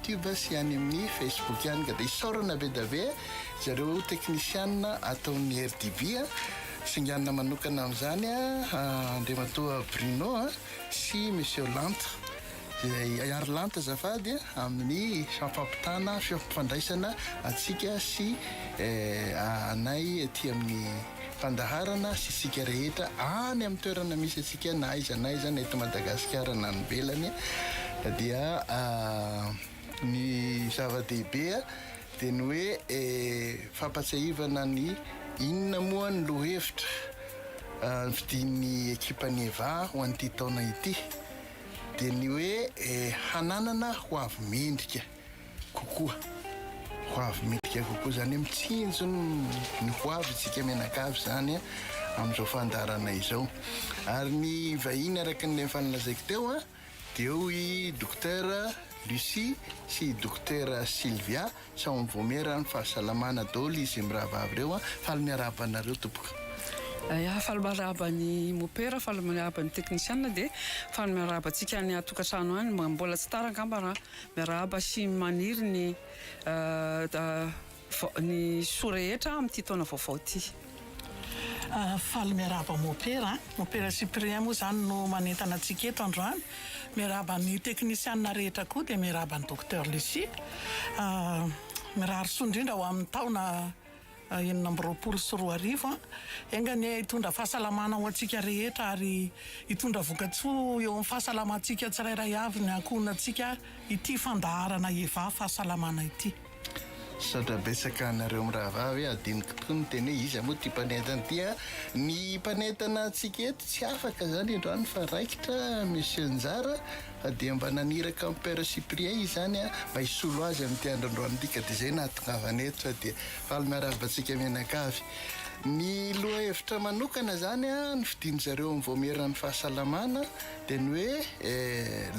YouTube sy any amin'ny Facebook ihany ka dia isaorana be da be zareo technicienne ataon'ny RDB singanina manokana amin'izany andriamatoa Bruno sy Monsieur Lantre izay ary Lantre zafady amin'ny fampampitana fifandraisana atsika sy anay ety amin'ny fandaharana sy sika rehetra any amin'ny toerana misy atsika na aiza zany eto Madagasikara na ny belany dia ny zava-dehibe dia ny hoe fampatsiahivana ny inona moa ny lohevitra vidin'ny ekipan'ny EVA ho an'ity taona ity dia ny hoe hananana ho avy mendrika kokoa zany mitsinjo ny hoavy tsika menakavy zany amin'izao fandarana izao ary ny vahiny araka ny fanalazaiko teo dia eo i docteur Lucie sy docteur Sylvia samy mivomera ny fahasalamana daholo izy miravavy reo faly miarabanareo tompoka. Faly miaraba ny mopera, faly miaraba ny technicienne dia faly miaraba tsika ny atokantrano any mbola tsy tara angamba miaraba sy maniry ny sorehetra amin'ity taona vaovao ity. Faly miaraba mopera Cyprien moa zany no manentana antsika eto androany, miaraba ny technicienne rehetra koa dia miaraba ny docteur Lucie. Mirary soa indrindra ho amin'ny taona 2024 engany hitondra fahasalamana ho antsika rehetra ary hitondra vokatsoa eo amin'ny fahasalamantsika tsirairay avy ny ankohonantsika ity fandaharana EVA fahasalamana ity. Saotra betsaka anareo miravavy adiniko tokoa ny teny hoe izy moa ty mpanentana ty ny mpanentana antsika eto tsy afaka zany androany fa raikitra Monsieur Njara fa dia mba naniraka amin'ny Père Cyprien izy zany mba hisolo azy amin'ity androandroany ity ka dia izay nahatongavana eto fa dia faly miaraba antsika menakavy. Ny lohahevitra manokana zany ny fidiny zareo mivoamerana ny fahasalamana dia ny hoe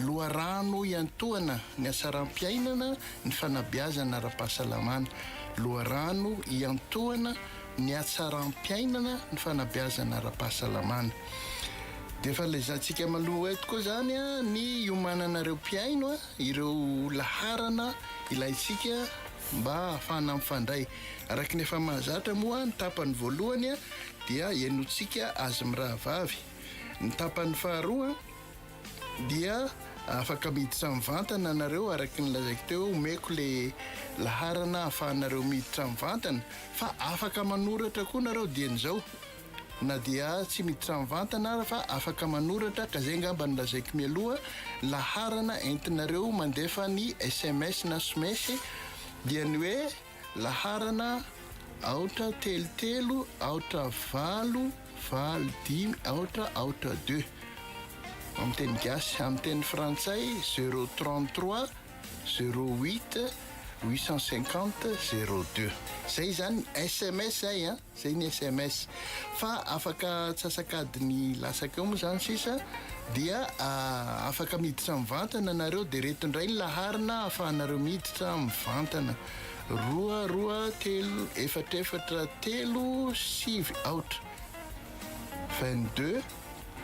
loharano iantohana ny hasaram-piainana ny fanabeazana ara-pahasalamana. Loharano iantohana ny hatsaram-piainana ny fanabeazana ara-pahasalamana. Dia fa laizantsika maloha eto koa zany ny iomananareo mpiaino ireo laharana ilaitsika mba ahafahana mifandray. Araka ny efa mahazatra moa ny tapany voalohany dia ianotsika azy mirahavavy. Ny tapany faharoa dia afaka miditra mivantana nareo araka ny lazaiko teo omeko le laharana ahafahanareo miditra mivantana fa afaka manoratra koa nareo dian'izao na dia tsy miditra mivantana fa afaka manoratra ka zay ngamba ny lazaiko mialoha laharana entinareo mandefa ny SMS na SMS dia ny hoe laharana aotra telotelo aotra valo valo dimy aotra aotra 2 amin'ny teny gasy amin'ny teny frantsay 033 08 850 02 zay zany SMS zay ny SMS fa afaka tsasakadiny lasaka eo moa zany sisa dia afaka miditra mivantana nareo dia reto indray ny laharana ahafahanareo miditra mivantana 2 3 telo efatra telo sivy aotra 22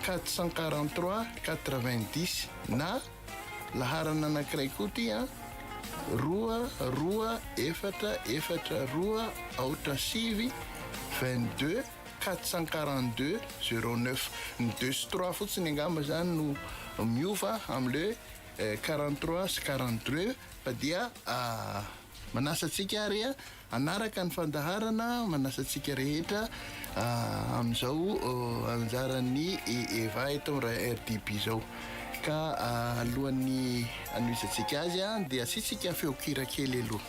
443 90 na laharana anankiray koa ty roa efatra roa aotra sivy 22 442 09 ny 2 sy 3 fotsiny angamba zany no miova am'le 43 sy 42 fa dia manasatsika ary anaraka ny fandaharana manasatsika rehetra amin'izao anjaran'ny EVA eto RDB zao ka alohan'ny anoisantsika azy dia asitsika feokira kely aloha.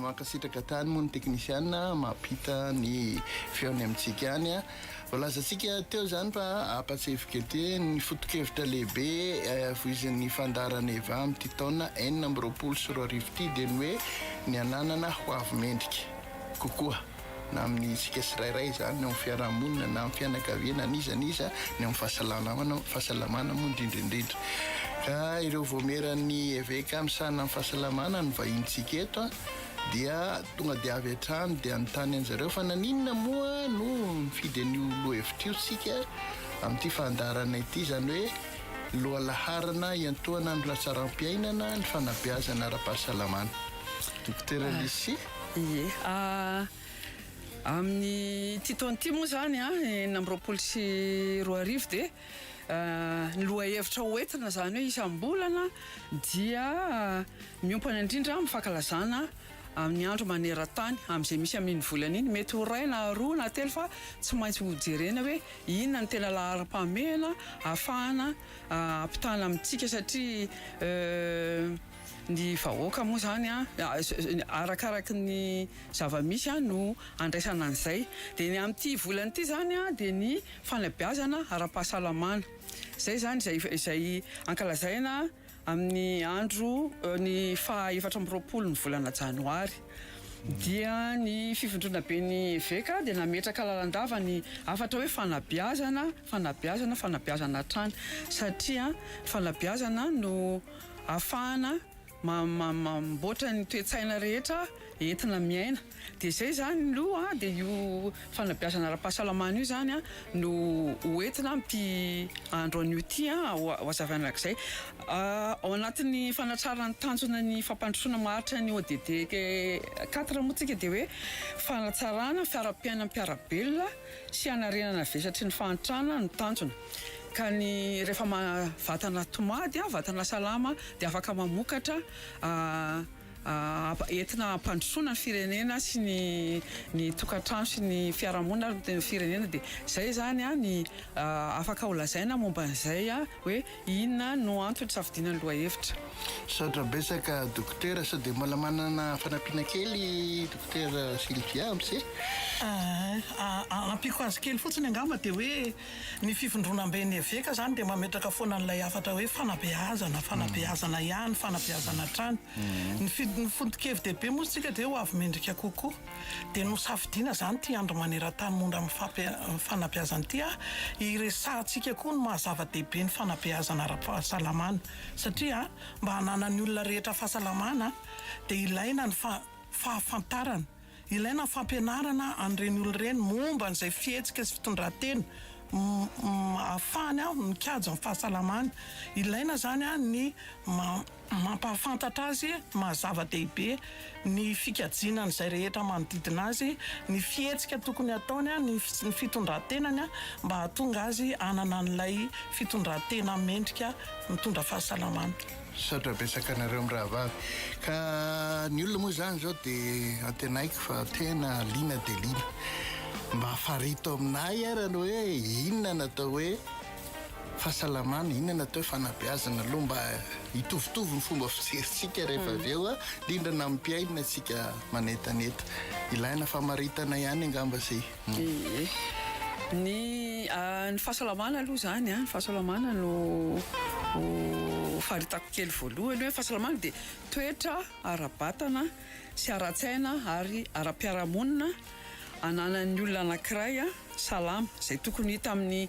Makasitraka tany moa ny technicienne mampita ny feony amintsika any volazantsika teo zany fa apatsefika ny fotokevitra lehibe voizin'ny fandarana EVA amin'ity taona 2024 dia ny hoe ny ananana ho avy mendrika kokoa na amin'ny sika sirairay zany ny amin'ny fiarahamonina na amin'ny fianakaviana nizaniza ny amin'ny fahasalamana moa indrindraindrindra ka ireo voameran'ny eveka misana amin'ny fahasalamana ny vahintsika eto dia tonga dia avy hatrany dia anytany an'zareo fa naninona moa no mifidy an'io loha hevitra io sika amin'ity fandarana ity zany hoe lohalaharana iantoana ny latsaram-piainana ny fanabeazana ara-pahasalamana dokotera Lucie. Ie amin'ny ty taona ity moa zany enina amby roapolo sy roa arivo dia ny loha hevitra hoentina zany hoe isam-bolana dia miompana indrindra mifankalazana amin'ny andro maneran-tany amin'izay misy amin'iny volana iny mety ho ray na roa na telo fa tsy maintsy ho jerena hoe inona ny tena laharam-pahamehana ahafahana ampitana amintsika satria ny vahoaka moa zany arakaraky ny zava-misy no andraisana an'izay dia ny amin'ity volana ity zany dia ny fanabeazana ara-pahasalamana zay zany izay ankalazaina amin'ny andro ny faha-efatra amby roapolo ny volana janoary dia ny fifindrona be ny eveka dia nametraka lalandava ny afatra hoe fanabeazana hatrany satria fanabeazana no ahafahana mamboatra ny toe-tsaina rehetra entina miaina dia zay zany loha dia io fanabeazana ara-pahasalamana io zany no hoentina mty andro an'io ty ho azavanak'izay ao anatin'ny fanatsarany tanjona ny fampandrosoana maharitra ny ODD 4 moa tsika dia hoe fanatsarana fiara-piainana mpiarabelona sy anarenana vesatry ny fahantrana ny tanjona ka ny rehefa vatana tomady vatana salama dia afaka mamokatra entina ampandrosoana ny firenena sy ny tokantrano sy ny fiarahamonina ny firenena dia zay zany ny afaka ho lazaina momba an'izay hoe inona no antony safidiana ny loha hevitra. Saotra betsaka dokotera sao dia mbola manana fanampiana kely dokotera Sylvia am'zay ampiko azy kely fotsiny angamba dia hoe ny fifindronam-ben'ny eveka zany dia mametraka foana n'ilay afatra hoe fanabeazana ihany fanabeazana hatrany ny fondokevy dehibe moa tsika dia ho avy mendrika kokoa dia no safidiana zany ty andro maneran-tany mondra amin'ny fanabeazana ty iresahantsika koa no mahazava-dehibe ny fanabeazana ara-pahasalamana satria mba hananany olona rehetra fahasalamana dia ilaina ny fahafantarana ilaina ny fampianarana an'ireny olona ireny momba n'izay fihetsika sy fitondran-tena ahafahany mikajy amin'ny fahasalamana ilaina zany ny mampahafantatra azy mahazava-dehibe ny fikajiana n'izay rehetra manodidina azy ny fihetsika tokony ataony ny fitondran-tenany mba hahatonga azy hanana n'ilay fitondran-tena mendrika mitondra fahasalamana. Saotra betsaka anareo amin'ny rahavavy ka ny olona moa zany zao dia antenaiko fa tena liana dia liana mba hafarito aminay arany hoe inona natao hoe fahasalamana inona natao hoe fanabeazana aloha mba hitovitovy ny fomba fijerintsika rehefa avy eo indrindra na ampiainana antsika manetaneta ilaina famaritana ihany angamba zay. Ny fahasalamana aloha zany ny fahasalamana no faharitako kely voalohany hoe fahasalamana dia toetra ara-batana sy ara-tsaina ary ara-piarahamonina ananan'ny olona anankiray salama zay tokony hita amin'ny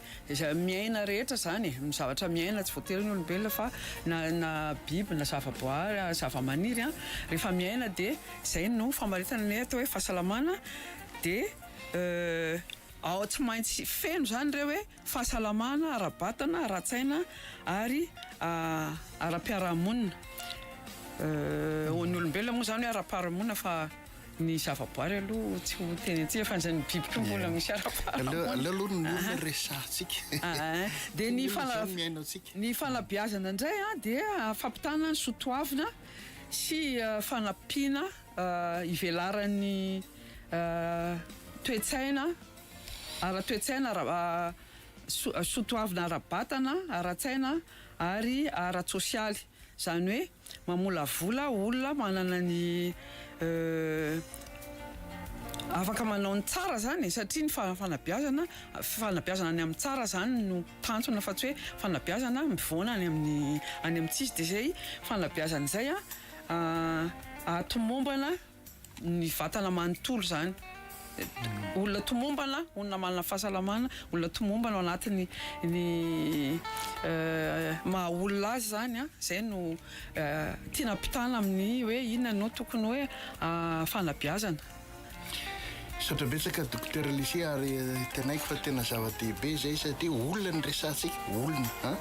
miaina rehetra zany ny zavatra miaina tsy voatery ny olombelona fa na biby na zavaboary zava-maniry rehefa miaina dia zay no famaritana ny atao hoe fahasalamana dia ao tsy maintsy feno zany ireo hoe fahasalamana ara-batana ara-tsaina ary ara-piarahamonina ny olombelona moa zany hoe ara-piarahamonina fa ny zavaboary aloha tsy ho teny antsika fa nizany biby koa mbola misy ara-piarahamonina aloha ny olona resahantsika dia ny fanabeazana indray dia fampitana ny sotoavina sy fanampiana ivelaran'ny toe-tsaina ara-toe-tsaina sotoavina ara-batana ara-tsaina ary ara-tsosialy zany hoe mamolavola olona manana ny afaka manao ny tsara zany satria ny fanabeazana ny amin'ny tsara zany no tanjona fa tsy hoe fanabeazana mivoana any amintsisy dia zay fanabeazana izay atomombana ny vatana manontolo zany olona tomombana olona manana fahasalamana olona tomombana ao anatiny ny maha olona azy zany a zay no tiana pitana amin'ny hoe inona no tokony hoe fanabeazana. Saotra betsaka dokotera Lucie ary tenaiko fa tena zava-dehibe zay satria olona ny resantsika olona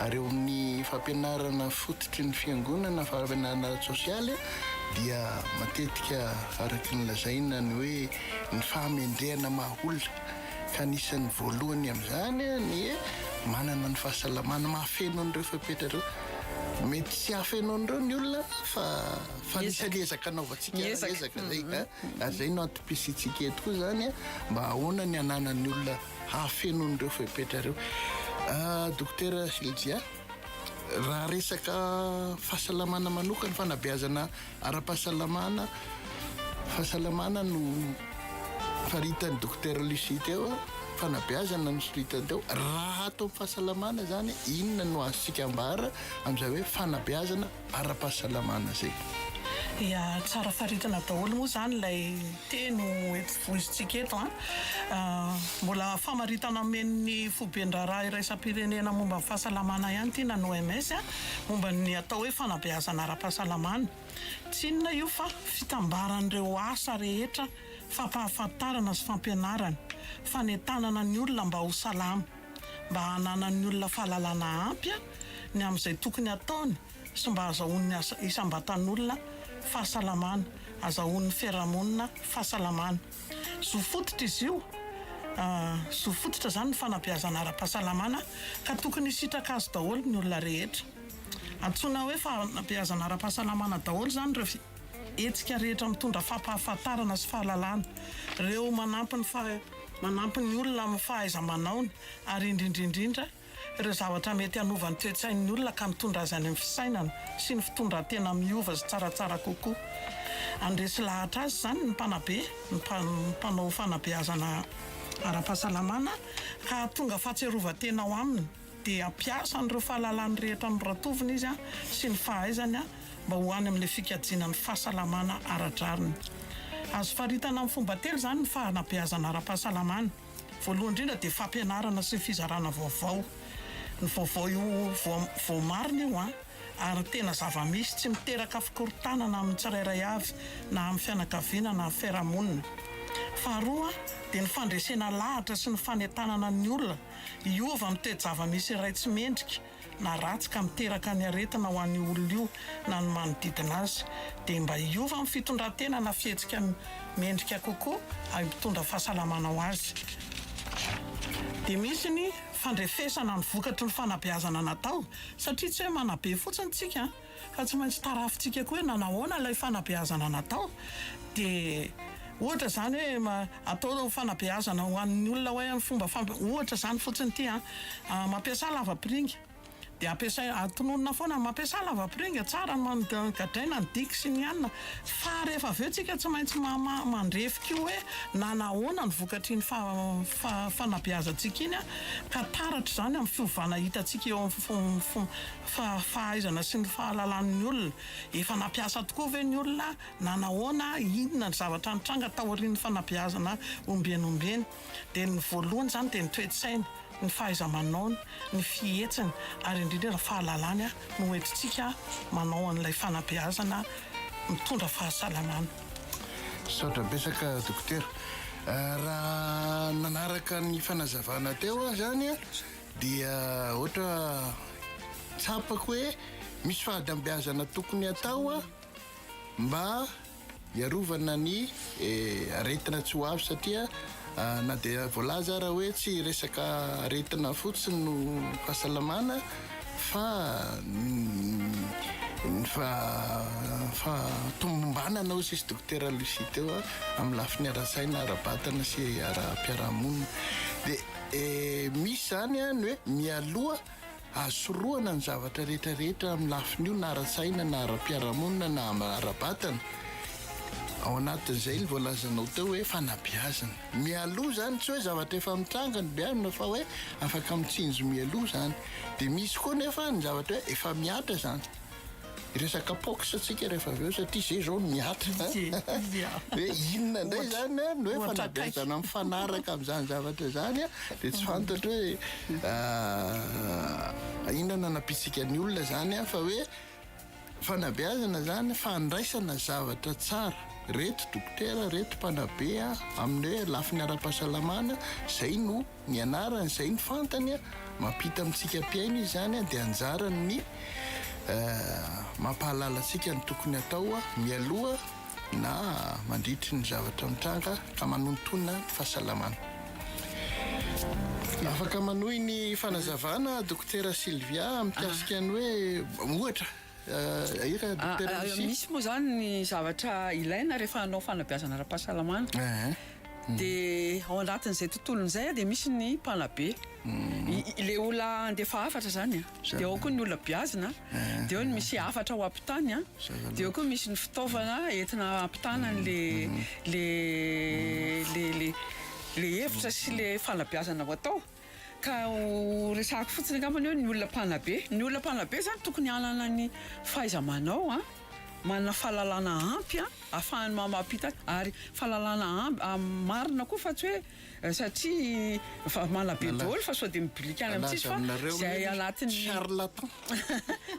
ary eo amin'ny fampianarana fototry ny fiangonana fampianarana sosialy dia matetika araky ny lazaina ny hoe ny fahamendrehana maha-olona ka anisan'ny voalohany amin'izany ny manana ny fahasalamana mahafeno an'ireo fampetrareo mety tsy hafeno an'ireo ny olona fa nisany ezaka anaovantsika ezaka zay ary zay no antom-pisitsika eto koa zany mba ahoana ny ananan'ny olona hafeno an'ireo fampetrareo. Dokotera Sylvia, raha resaka fahasalamana manokana fanabeazana ara-pahasalamana fahasalamana no faritany dokotera Lucie teo fanabeazana no soritany teo raha atao fahasalamana zany inona no azontsika ambara amin'izay hoe fanabeazana ara-pahasalamana zay. Ia tsara faritana daholo moa zany ilay teno voizintsika eto mbola famaritana men'ny fobendraraha iraisam-pirenena momba ny fahasalamana ihany tina ny OMS momba ny atao hoe fanabeazana ara-pahasalamana. Tsy inona io fa fitambaran'ireo asa rehetra fampahafantarana sy fampianarana fanetanana ny olona mba ho salama mba hananan'ny olona fahalalana ampy ny amin'izay tokony ataony sy mba azahoan'ny isam-batan'olona fahasalamana azahoan'ny fiarahamonina fahasalamana. Zofototra izy io zofototra zany ny fanabeazana ara-pahasalamana ka tokony hisitraka azy daholo ny olona rehetra. Antsoina hoe fanabeazana ara-pahasalamana daholo zany rehefa etsika rehetra mitondra fampahafantarana sy fahalalana reo manampy ny olona amin'ny fahaiza-manaony ary indrindrindrindra ireo zavatra mety hanova ny toe-tsain'ny olona ka mitondra azy any amin'ny fisainana sy ny fitondran-tena miova sy tsaratsara kokoa. Andresy lahatra azy zany ny mpanabe ny mpanao fanabeazana ara-pahasalamana ka tonga fahatsiarovan-tena ao aminy dia ampiasa an'ireo fahalalany rehetra noratoviny izy sy ny fahaizany mba ho any amin'ilay fikajiana ny fahasalamana ara-draviny. Azo faritana amin'ny fomba telo zany ny fanabeazana ara-pahasalamana. Voalohany indrindra dia fampianarana sy fizarana vaovao. Ny vaovao io vao marina io ary tena zava-misy tsy miteraka fikorontanana amin'ny tsirairay avy na amin'ny fianakaviana na amin'ny fiarahamonina. Faharoa dia ny fandresena lahatra sy ny fanentanana ny olona hiova amin'ny toe-java-misy iray tsy mendrika na ratsy ka miteraka ny aretina ho an'ny olona io na ny manodidina azy dia mba hiova amin'ny fitondran-tena na fihetsika mendrika kokoa ary mitondra fahasalamana ho azy. Dia misy ny fandrefesana ny vokatry ny fanabeazana natao satria tsy hoe manabe fotsiny tsika fa tsy maintsy tarafintsika koa hoe nanahoana ilay fanabeazana natao. Dia ohatra zany hoe atao fanabeazana ho an'ny olona hoe amin'ny fomba ohatra zany fotsiny ity mampiasa lavapiringa dia atononona foana mampiasa lavapiringa tsara gadraina ny diky sy ny anina fa rehefa aveo tsika tsy maintsy mandrefika io hoe nanahoana ny vokatry ny fanabeazantsika iny ka taratra zany amin'ny fiovana hitantsika eo amin'ny fahaizana sy ny fahalalan'ny olona efa nampiasa tokoa ve ny olona nanahoana inona ny zavatra nitranga tao aorian'ny fanabeazana ombenombeny. Dia ny voalohany zany dia ny toe-tsaina ny fahaiza-manaony ny fihetsiny ary indrindra ny fahalalany no entintsika manao an'ilay fanabeazana mitondra fahasalamana. Saotra betsaka dokotera, raha nanaraka ny fanazavana teo zany dia ohatra tsapako hoe misy fahadambeazana tokony atao mba hiarovana ny aretina tsy ho avy satria na dia voalaza raha hoe tsy resaka aretina fotsiny no fahasalamana fa tombombanana ozy izy dokotera Lucie teo amin'ny lafiny ara-tsaina ara-batana sy ara-piarahamonina. Dia misy zany ny hoe mialoha asoroana ny zavatra rehetrarehetra amin'ny lafiny io na ara-tsaina na ara-piarahamonina na ara-batana. Ao anatin'izay voalazanao teo hoe fanabeazana mialoha zany tsy hoe zavatra efa mitranga ny beazina fa hoe afaka mitsinjo mialoha zany. Dia misy koa nefa ny zavatra hoe efa miatra zany resaka pokstsika rehefa avy eo satria zay zao miatra hoe inona indray zany a no hoe fanabeazana mifanaraka amin'izany zavatra zany a dia tsy fantatra hoe inona nanapitsika ny olona zany a fa hoe fanabeazana zany fandraisana zavatra tsara reto dokotera reto mpanabe a amin'ny hoe lafiny ara-pahasalamana zay no ny anarany zay ny fantany a mampita amintsika mpiaina izy zany a dia anjarany ny mampahalala antsika ny tokony atao a mialoha na mandritry ny zavatra mitranga ka manontonona fahasalamana. Afaka manohy ny fanazavana dokotera Sylvia mikasika ny hoe ohatra misy moa zany ny zavatra ilaina rehefa anao fanabeazana ara-pahasalamana dia ao anatin'izay tontolon'izay dia misy ny mpanabe le olona andefa hafatra zany a dia ao koa ny olona beazina dia ao ny misy hafatra ho ampitany a dia ao koa misy ny fitaovana entina ampitana le hevitra sy le fanabeazana ho atao ka resako fotsiny angambany hoe ny olona mpanabe zany tokony hanana ny fahaiza-manao a manana fahalalana ampy a ahafahany mampita ary fahalalana marina koa fa tsy hoe satria manabe daholo fa sao dia mibilikany amintsisy fa zay anatin'ny charlatan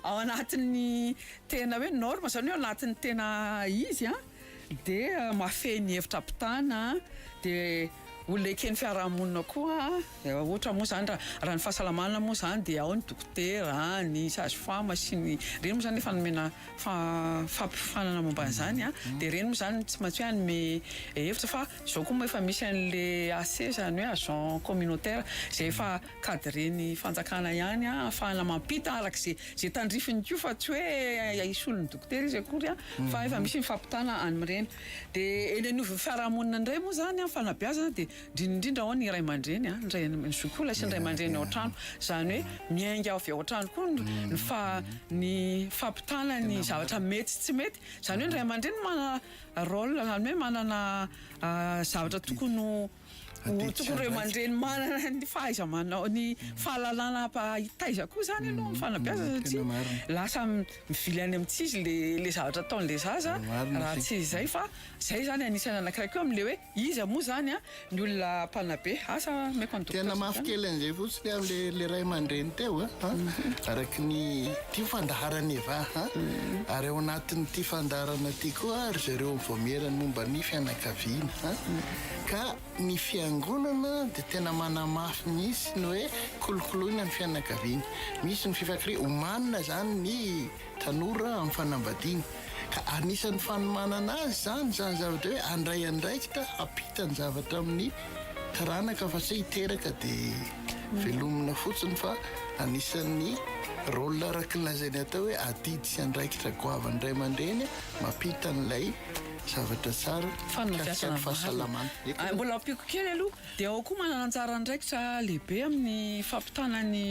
ao anatin'ny tena hoe norme zany hoe anatin'ny tena izy a dia mafehy ny hevitra ampitana dia olona ekeny fiarahamonina koa ohatra moa zany raha ny fahasalamana moa zany dia ao ny dokotera ny sage-femme sy ny reny moa zany efa nomena fampifanana momba an'izany a dia reny moa zany tsy maintsy hoe anome hevitra fa zao koa moa efa misy an'le AC zany hoe agent communautaire zay efa cadreny fanjakana ihany a ahafahana mampita arak'izay tandrifiny koa fa tsy hoe isolon'ny dokotera izy akory a fa efa misy mifampitana an'ireny dia eny aniovin'ny fiarahamonina indray moa zany a fanabeazana dia indrindra ao ny iray aman-dreny ny zokola sy ny ray aman-dreny ao an-trano zany hoe miainga avy ao an-trano koa ny fampitana ny zavatra mety sy tsy mety zany hoe ny ray aman-dreny manana rôle zany hoe manana zavatra tokony ray aman-dreny manana ny fahaiza-manao ny fahalalana hitaiza koa zany aloha ny fanabeazana satria lasa mivily any amintsy izy le zavatra ataon'le zaza raha tsy izay fa zay zany anisany anankiray koa amin'le hoe izy moa zany a ny olona mpanabe asa meko tena mafykely an'izay fotsiny amin'le ray aman-dreny teo araky ny tia fandaharany eva ary ao anatin'ity fandaharana ty koa ary zareo mivoamerany momba ny fianakaviana ka ny fiangonana dia tena manamafy misy ny hoe kolokoloina ny fianakaviana misy ny fifakire omanina zany ny tanora amin'ny fanambadiana ka anisan'ny fanomanana azy zany zavatra hoe andray andraikitra apita ny zavatra amin'ny taranaka fa tsy hiteraka dia velomina fotsiny fa anisan'ny rôle araky lazainy atao hoe adidy sy andraikitra goavany ray aman-dreny mampita n'ilay zavatra tsara fanabeazana fahasalamana mbola ampiko kely aloha dia ao koa manana anjara andraikitra lehibe amin'ny fampitana ny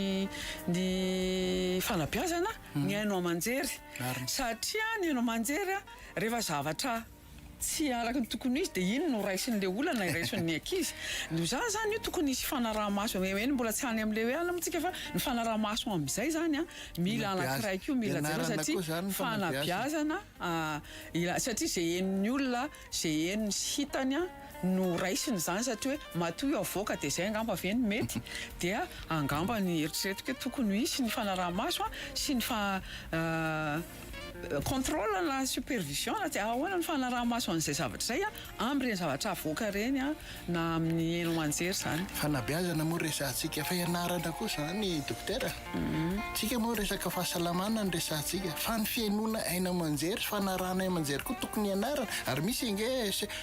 fanabeazana ny haino aman-jery satria ny haino aman-jery rehefa zavatra tsy araka ny tokony izy dia iny no raisin'le olana iraisin'ny ankizy no zany io tokony isy fanaraha-maso eny mbola tsy hany amin'le hoe ala amintsika fa ny fanaraha-maso amin'izay zany a mila anankiray koa mila jero satria fanabeazana satria zay hen'ny olona zay heniny sy hitany a no raisiny zany satria hoe matoa avoaka dia zay angamba avy eny mety dia angamba ny eritreretiko hoe tokony isy ny fanaraha-maso sy ny contrôle na supervision dia ahoana ny fanaraha-maso an'izay zavatra zay am'ireny zavatra avoaka reny na amin'ny eno aman-jery zany fanabeazana moa resantsika fa ianarana koa zany dokotera tsika moa resaka fahasalamana ny resantsika fa ny fiainona aina aman-jery fanarana aman-jery koa tokony ianarana ary misy inge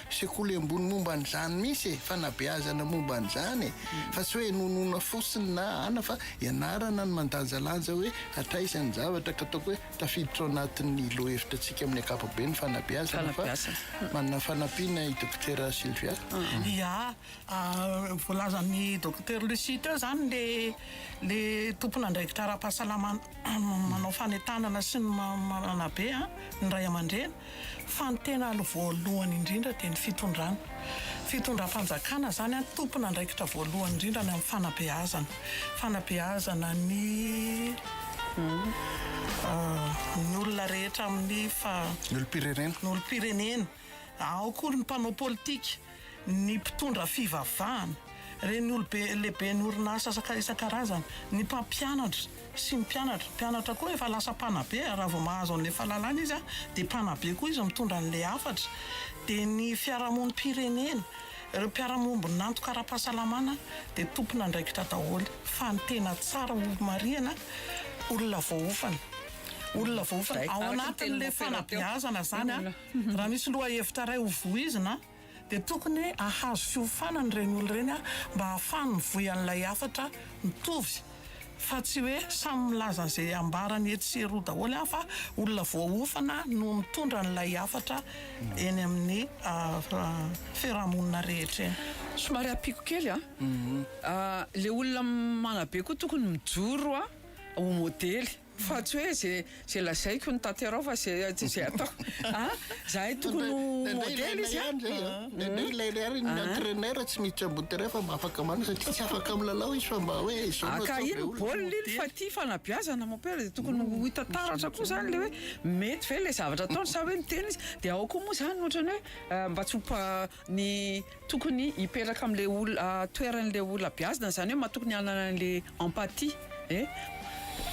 sekoly ambony momba n'izany misy fanabeazana momba n'izany fa tsy hoe nonona fosiny na ana fa ianarana ny mandanjalanja hoe atraisany zavatra ka ataoko hoe tafiditra anatin'ny lohevitra tsika amin'ny akapobe ny fanabeazana fa manana fanampiana i dokotera Sylvia voalazan'ny dokotera Lucie teo zany le tompona andraikitra ara-pahasalamana manao fanentanana sy ny marana be ny ray aman-dreny fa ny tena voalohany indrindra dia ny fitondram-panjakana zany tompona andraikitra voalohany indrindra ny amin'ny fanabeazana ny ny olona rehetra amin'ny ny olom-pirenena ny olom-pirenena ao koa ny mpanao politika ny mpitondra fivavahana reny lehibe ny orinasa isan-karazany ny mpampianatra sy ny mpianatra koa efa lasa mpanabe raha vao mahazo an'ilay fahalalana izy dia mpanabe koa izy mitondra n'ilay afatra dia ny fiarahamonim-pirenena ireo mpiarahamonimby nantoka ara-pahasalamana dia tompona ndraikitra daholo fa ny tena tsara olo-mariana olona voaofana ao anatin'ilay fanabeazana zany raha misy loha hevitra ray hovoizina dia tokony ahazo fiofanany reny olo reny mba ahafany mivoy an'ilay afatra mitovy fa tsy hoe samy milaza an'izay ambarany eto sy eroa daholo fa olona voaofana no mitondra n'ilay afatra eny amin'ny fiarahamonina rehetra eny. Somary apiko kely le olona manabe koa tokony mijoro ho modely fa tsy hoe zay lazaiko ny tanterao fa zay atao zahay tokony modely izy ilay ny entraîneur tsy miditra ambony terrain fa mba afaka manao satria tsy afaka milalao izy fa mba hoe aka iny baolina iny fa tia fanabeazana mampela dia tokony ho hita taratra koa zany le hoe mety ve le zavatra ataony sa hoe miteny izy dia ao koa moa zany ohatrany hoe mba tsy ny tokony hipetraka amin'ilay toeran'ilay olona beazina zany hoe matokony hanana an'ilay empathie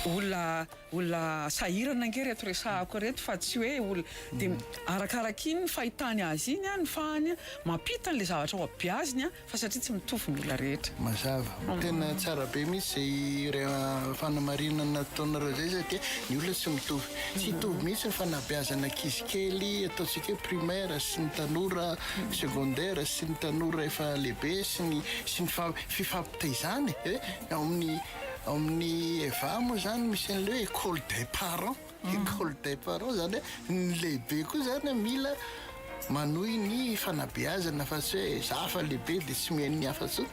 olona sahirana ange reto resahako reto fa tsy hoe olona dia arakaraka iny ny fahitany azy iny ny fahany mampita n'ilay zavatra ho abeaziny fa satria tsy mitovy ny olona rehetra. Mazava tena tsara be mihitsy zay fanamarinana nataonareo zay satria ny olona tsy mitovy tsy hitovy mihitsy ny fanabeazana ankizy kely ataontsika hoe primaire sy ny tanora secondaire sy ny tanora efa lehibe sy ny fifampitaizany amin'ny eva moa zany misy an'le hoe école des parents zany hoe ny lehibe koa zany mila manohy ny fanabeazana fa tsy hoe za fa lehibe dia tsy mihain'ny hafa tso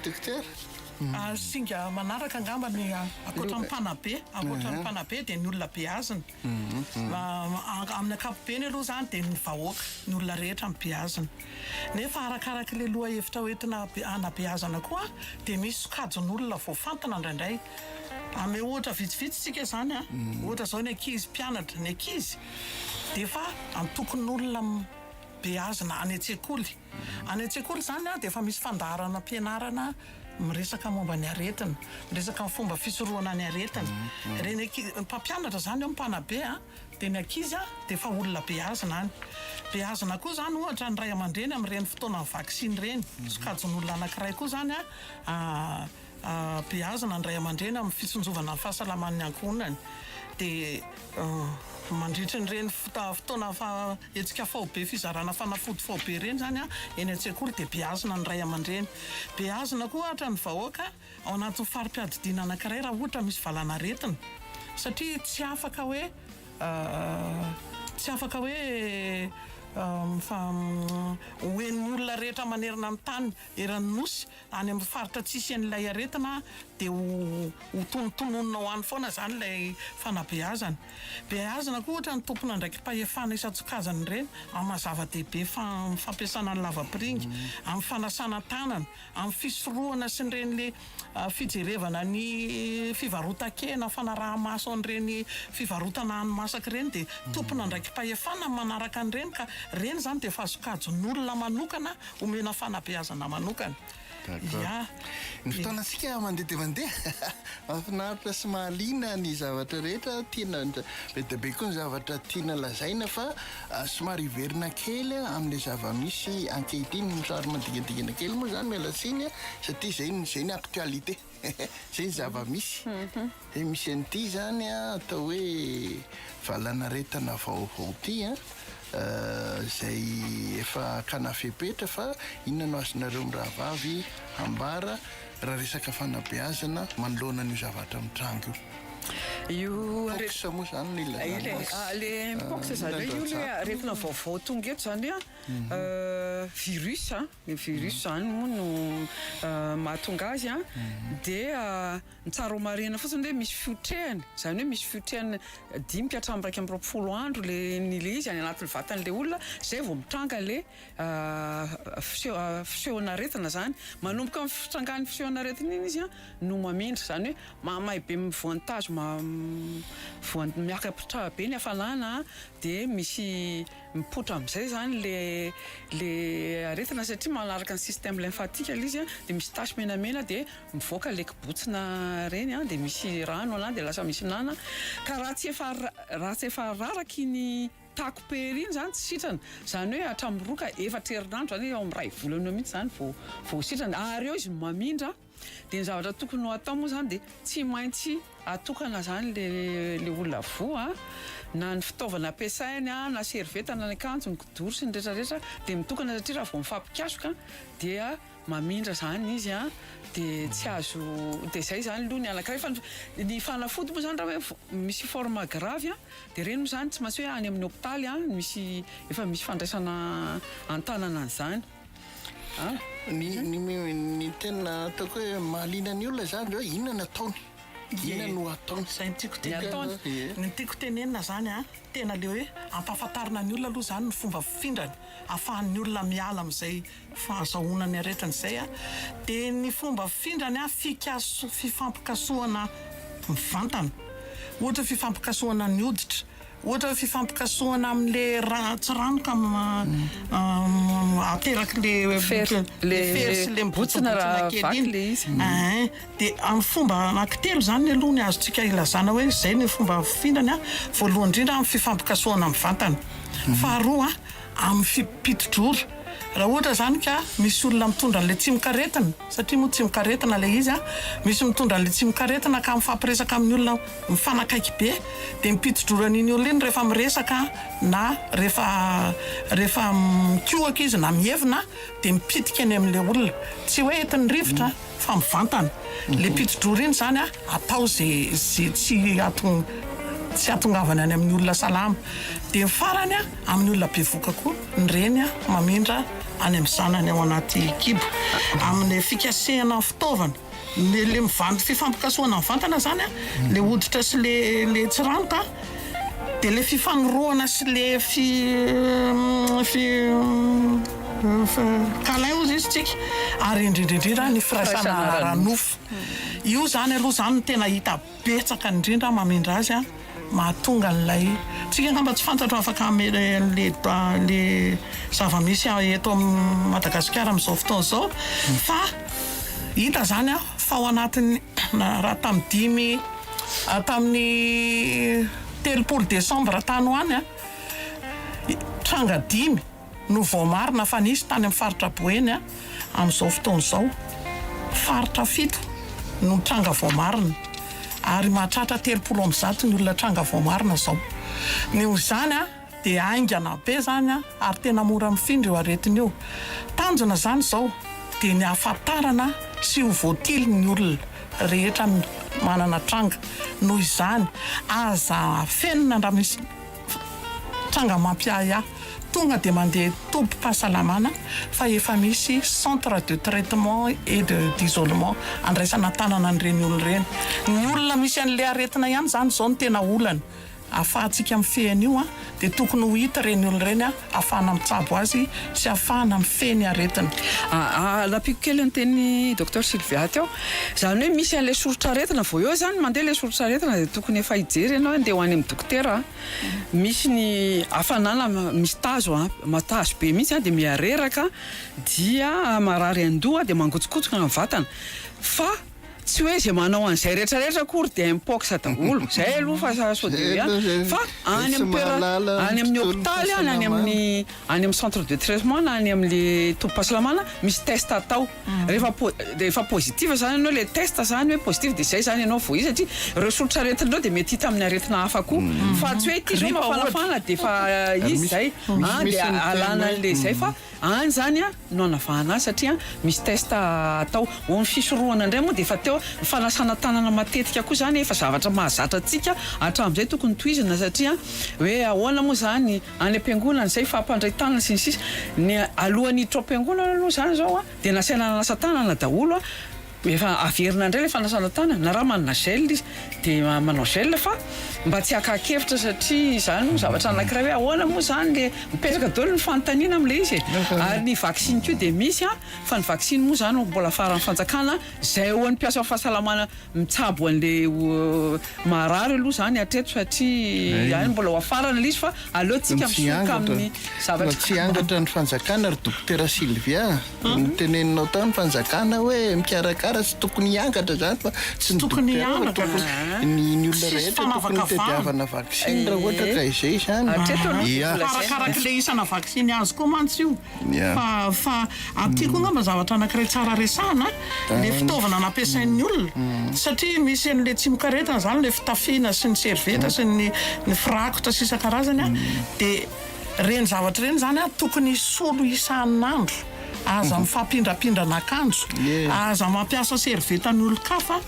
docteur singa manaraka angamba ny akoatran'ny mpanabe dia ny olona beazina amin'ny ankapobeny aloha zany dia ny vahoaka ny olona rehetra mibeazina nefa arakaraka le loha hevitra hoentina anabeazana koa dia misy sokajon'olona voafantana indraindray ame ohatra vitsivitsy tsika zany ohatra zao ny ankizy mpianatra ny ankizy dia fa antokony olona beazina any an-tsekoly zany dia efa misy fandaharana mpianarana miresaka momba ny aretina miresaka amin'ny fomba fisorohana ny aretina reny mpampianatra zany ao mpanabe dia ny ankizy dia efa olona beazina koa zany ohatra ny ray aman-dreny amin'ireny fotoana ny vaksiny reny sokajon'olona anankiray koa zany beazina ny ray aman-dreny amin'ny fitsonjovana ny fahasalaman'ny ankohonany dia mandritra n'ireny fotoana etsika faobe fizarana fanafody faobe reny zany eny an-tsekoly dia beazina ny ray aman-dreny beazina koa ohatra ny vahoaka ao anatin'ny farim-piadidiana anankiray raha ohatra misy valana aretina satria tsy afaka hoe hoen'ny olona rehetra manerana amin'ny tany eran'ny nosy any amin'ny faritra tsisy an'ilay aretina dia ho tonotononina ho any foana zany ilay fanabeazana beazina koa ohatra ny tompona ndraiky mpahefana isan-tsokajany ireny amin'ny mazava-dehibe fampiasana ny lavapiringa amin'ny fanasana tanana amin'ny fisorohana sy n'irenyle fijerevana ny fivarotan-kena fanaraha-maso an'ireny fivarotana hany-masaka ireny dia tompona ndraiky mpahefana manaraka an'ireny ka reny zany dia efa sokajon'olona manokana omena fanabeazana manokana ny fotoanantsika mandeha dia mandeha mahafinaritra sy mahaliana ny zavatra rehetra tiana be dia be koa ny zavatra tiana lazaina fa somary hiverina kely amin'ilay zava-misy ankehitriny misary mandigandigana kely moa zany mialatsiny satria zay ny actualité zay ny zava-misy misy an'ity zany atao hoe valanaretana vaovao ty zay efa kanafepetra fa inona no azonareo mirahavavy ambara raha resaka fanabeazana manoloana ny zavatra mitrango io. io Poxa moa zany le mpox zany io le aretina vaovao tonga eto zany virus le virus zany moa no mahatonga azy dia mitsara ho marina fotsiny hoe misy fiotrehany zany hoe misy fiotrehany 5-30 andro le izy any anatin'ny vatan'le olona zay vao mitranga le fisehoana-retina zany manomboka amin'ny fitrangan'ny fisehoana-retina iny izy no mamindra zany hoe mahibe voantazo miakatra be ny hafanana dia misy mipotra amin'izay zany le aretina satria manaraka ny système lymphatique izy dia misy tasy menamena dia mivoaka le kibotsina reny dia misy rano dia lasa misy nana ka raha tsy efa raraka iny takopery iny zany tsy sitrana zany hoe hatramin'ny roa ka 4 herinandro zany ao amin'ny ray volana mihitsy zany vao sitrana ary eo izy mamindra dia ny zavatra tokony ho atao moa zany dia tsy maintsy atokana zany le olona voa na ny fitaovana ampiasainy na servieta na ny akanjo ny kodoro sy ny rehetrarehetra dia mitokana satria raha vao mifampikasika dia mamindra zany izy dia tsy azo dia zay zany aloha ny anankiray fa ny fanafody moa zany raha hoe misy forme grave dia reny moa zany tsy maintsy hoe any amin'ny hôpitaly efa misy fandraisana an-tanana an'izany ny tena ataoko hoe mahaliana ny olona zany hoe inona nataony inona no ataony zay ny tiako tenenina zany tena le hoe ampahafantarina ny olona aloha zany ny fomba fifindrany ahafahan'ny olona miala amin'izay fahazahoana ny aretiny izay dia ny fomba fifindrany fifampikasohana mivantana ohatra fifampikasohana ny hoditra ohatra fifampikasohana amin'le tsy ranoka ateraky le fery sy le botsina raha vaky le izy dia amin'ny fomba anankitelo zany aloha ny azontsika ilazana hoe zay ny fomba fifindrany voalohany indrindra amin'ny fifampikasohana mivantana faharoa amin'ny fimpitodrora raha ohatra zany ka misy olona mitondra an'le tsimikaretina satria moa tsimikaretina le izy misy mitondra an'le tsimikaretina ka mifampiresaka amin'ny olona mifanakaiky be dia mipitodroran'iny olona iny rehefa miresaka na rehefa mikohaka izy na mihevina dia mipitika eny amin'le olona tsy hoe entin'ny rivotra fa mivantana le pitodrora iny zany atao zay tsy atongavana any amin'ny olona salama dia farany amin'ny olona bevoka koa ny reny mamindra any amin'ny zanany ao anaty kibo amin'ny fikasehana fitaovana le fifampikasohana mivantana zany le hoditra sy le tsiranoka dia le fifanoroana sy le kalay ozy izy tsika ary indrindrindrindra ny firaisana ranofo io zany aloha zany tena hita betsaka indrindra mamindra azy mahatonga n'ilay tsika ngamba tsy fantatra afaka le zava-misy eto Madagasikara amin'izao fotoana izao fa hita zany fa ao anatin'ny raha tamin'ny 3 Desambra tany hoany tranga 5 no vao marina fa nisy tany amin'ny faritra Boeny amin'izao fotoana izao faritra 7 no tranga vao marina ary mahatratra 30 ny olona tranga vao marina zao ny zany dia aingana be zany ary tena mora mifindra eo aretiny io tanjona zany zao dia ny ahafantarana sy ho voatily ny olona rehetra manana tranga noho izany aza fenina raha misy tranga mampiaya tonga dia mandeha tompom-pahasalamana fa efa misy centre de traitement et d'isolement andraisana tanana an'ireny olona ireny ny olona misy an'le aretina ihany zany zao ny tena olana ahafahantsika mifehana io dia tokony ho hita reny olona ireny ahafahana mitsabo azy sy ahafahana mifehany aretina lapiko kely ny teny docteur Sylvia teo zany hoe misy an'ilay soritra aretina vao eo zany mandeha ilay soritra aretina dia tokony efa hijery ianao andeha ho any amin'ny dokotera misy ny hafanana misy tazo matazo be mihitsy dia miareraka dia marary andoha dia mangotsikotsika ny vatana fa tsy hoe zay manao an'izay rehetrarehetra akory dia mpox daholo zay aloha fa sodea fa any amin'ny hôpitaly any amin'ny centre de traitement na any amin'ny tompom-pahasalamana misy test atao rehefa positif zany ianao le test zany hoe positif dia zay zany ianao vao izy satria ireo soritra aretinao dia mety hita amin'ny aretina hafa koa fa tsy hoe ity zao mafanafana dia fa izy zay dia alana an'le zay fa any zany no anavahana azy satria misy test atao ho ny fisorohana indray moa dia efa teo zao fanasana tanana matetika koa zany efa zavatra mahazatra antsika hatramin'izay tokony toizina satria hoe ahoana moa zany any am-piangonana zay fampandray tanana sy ny sisa ny alohan'ny hiditra am-piangonana aloha zany zao dia nasaina nasa tanana daholo efa averina indray le fanasana tanana na raha manana gel izy dia manao gel fa mba tsy hakakevitra satria zany no zavatra anankiray hoe ahoana moa zany le mipetraka daholo ny fanontaniana amin'ilay izy ary ny vaksiny koa dia misy fa ny vaksiny moa zany mbola faran'ny fanjakana izay ho an'ny mpiasa fahasalamana mitsabo an'le marary aloha zany hatreto satria zany mbola ho afarana ilay izy fa aleotsika misoka amin'ny zavatra tsy angatra ny fanjakana ry dokotera Sylvia niteneninao tao ny fanjakana hoe mikarakara tsy tokony hiangatra zany fa tsy ny tokony hiangatra ny olona rehetra tokony tediavana vaksiny raha ohatra ka izay zany arakaraka le isana vaksiny azo koa mantsy io fa aty koa ngamba zavatra anankiray tsara resana le fitaovana nampiasain'ny olona satria misy an'le tsy mikaretana zany le fitafiana sy ny serveta sy ny firakotra sy isan-karazany dia reny zavatra reny zany tokony solo isan'andro aza mifampindrapindrana akanjo aza mampiasa serveta ny olo-kafa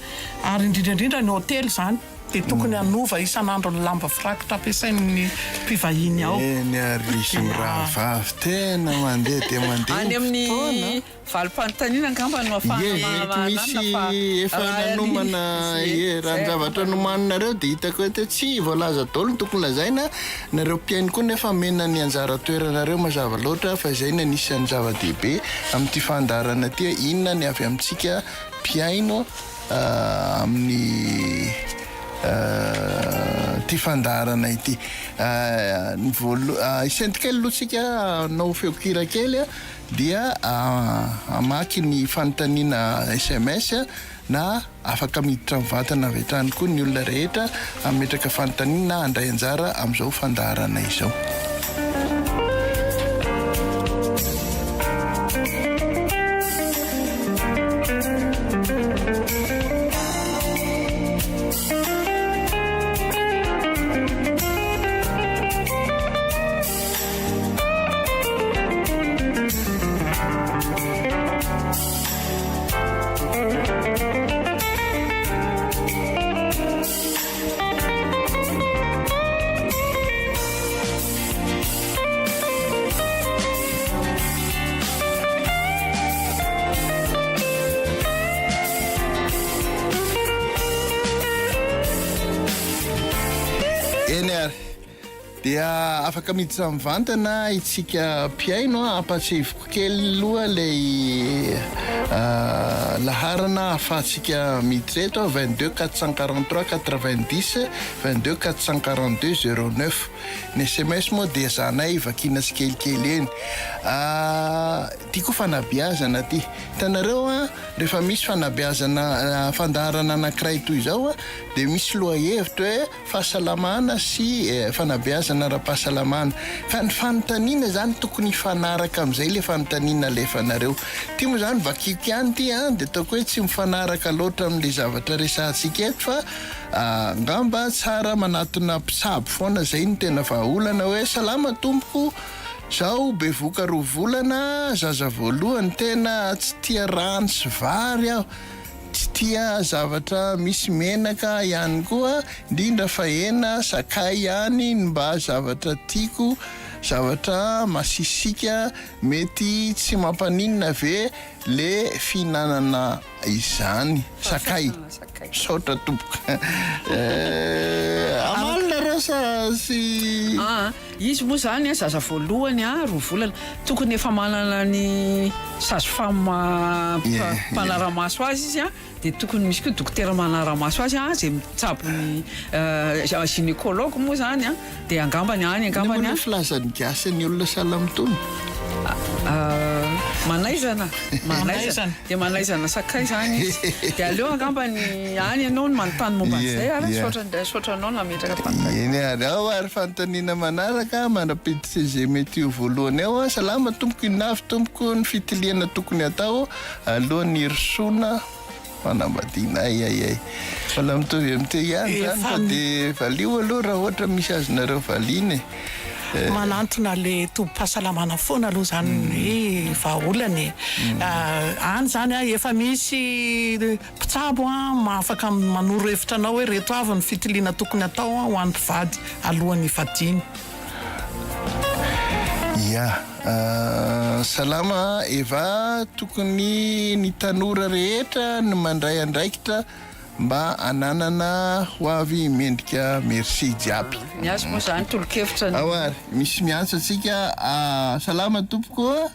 ary indrindraindrindra ny hôtely zany dia tokony anova isan'andro ny lamba firakotra ampiasain'ny mpivahiny ao ny arisy mirahavavy tena mandeha dia mandeha any amin'ny valim-panontaniana angamba no misy efa nanomana raha zavatra nomaninareo dia hitako hoe tsy voalaza daholo ny tokony lazaina nareo mpiainy koa nefa mena ny anjara toeranareo mazava loatra fa izay ny anisan'ny zava-dehibe amin'ity fandarana ty inona ny avy amintsika mpiaino amin'ny ty fandarana ity isentikely alohatsika nao feokira kely dia amaky ny fanontaniana SMS na afaka miditra mivatana avy hatrany koa ny olona rehetra ametraka fanontaniana andray anjara amin'izao fandarana izao. Dia afaka miditra mivantana itsika mpiaino ampatsivoko kely aloha lay laharana ahafahantsika miditra eto 22 443 90 22 442 09 ny SMS moa dia zanay vakina tsikelikely eny tiako fanabeazana ty hitanareo rehefa misy fanabeazana fandarana anankiray toy izao dia misy lohahevitra hoe fahasalamana sy fanabeazana ara-pahasalamana fa ny fanontaniana zany tokony hifanaraka amin'izay le fanontaniana alefanareo ty moa zany vakiko ihany ty dia ataoko hoe tsy mifanaraka loatra amin'le zavatra resantsika eto fa ngamba tsara manatona mpisabo foana zay ny tena vahaolana hoe salama tompoko zao bevoka roa volana zaza voalohany tena tsy tia rano sy vary aho tsy tia zavatra misy menaka ihany koa indrindra fa hena sakay ihany mba zavatra tiako zavatra masisika mety tsy mampaninona ve le fihinanana izany sakay saotra tompoka amalina rasa sy izy moa zany zaza voalohany roa volana tokony efa manana ny sage-femme mpanaramaso azy izy dia tokony misy koa dokotera manaramaso azy zay mitsabo ny gynécologue moa zany dia angambany filazan'ny gasy ny olona salamtony manaizana dia manaizana sakay zany izy dia aleo angambany any ianao no manontany momba an'izay ary saotranao nametraka eny ao ary fanontaniana manaraka manapiditra izay mety io voalohany ao salama tompoko inavy tompoko ny fitiliana tokony atao alohan'ny herisona fanambadiana ayayay mbola mitovy amin'ity ihany zany fa dia valio aloha raha ohatra misy azonareo valiana manantona le tombo-pahasalamana foana aloha zany hoe ny vahaolany any zany a efa misy mpitsabo a mahafaka manoro hevitra anao hoe reto avy ny fitiliana tokony atao ho an'ny mpivady alohan'ny fadiny. Ya salama Eva, tokony ny tanora rehetra ny mandray andraikitra mba ananana ho avy mendrika merci jiaby. Miasa moa zany tolo-kevitra Awary, misy miasa atsika. Salama tompoko,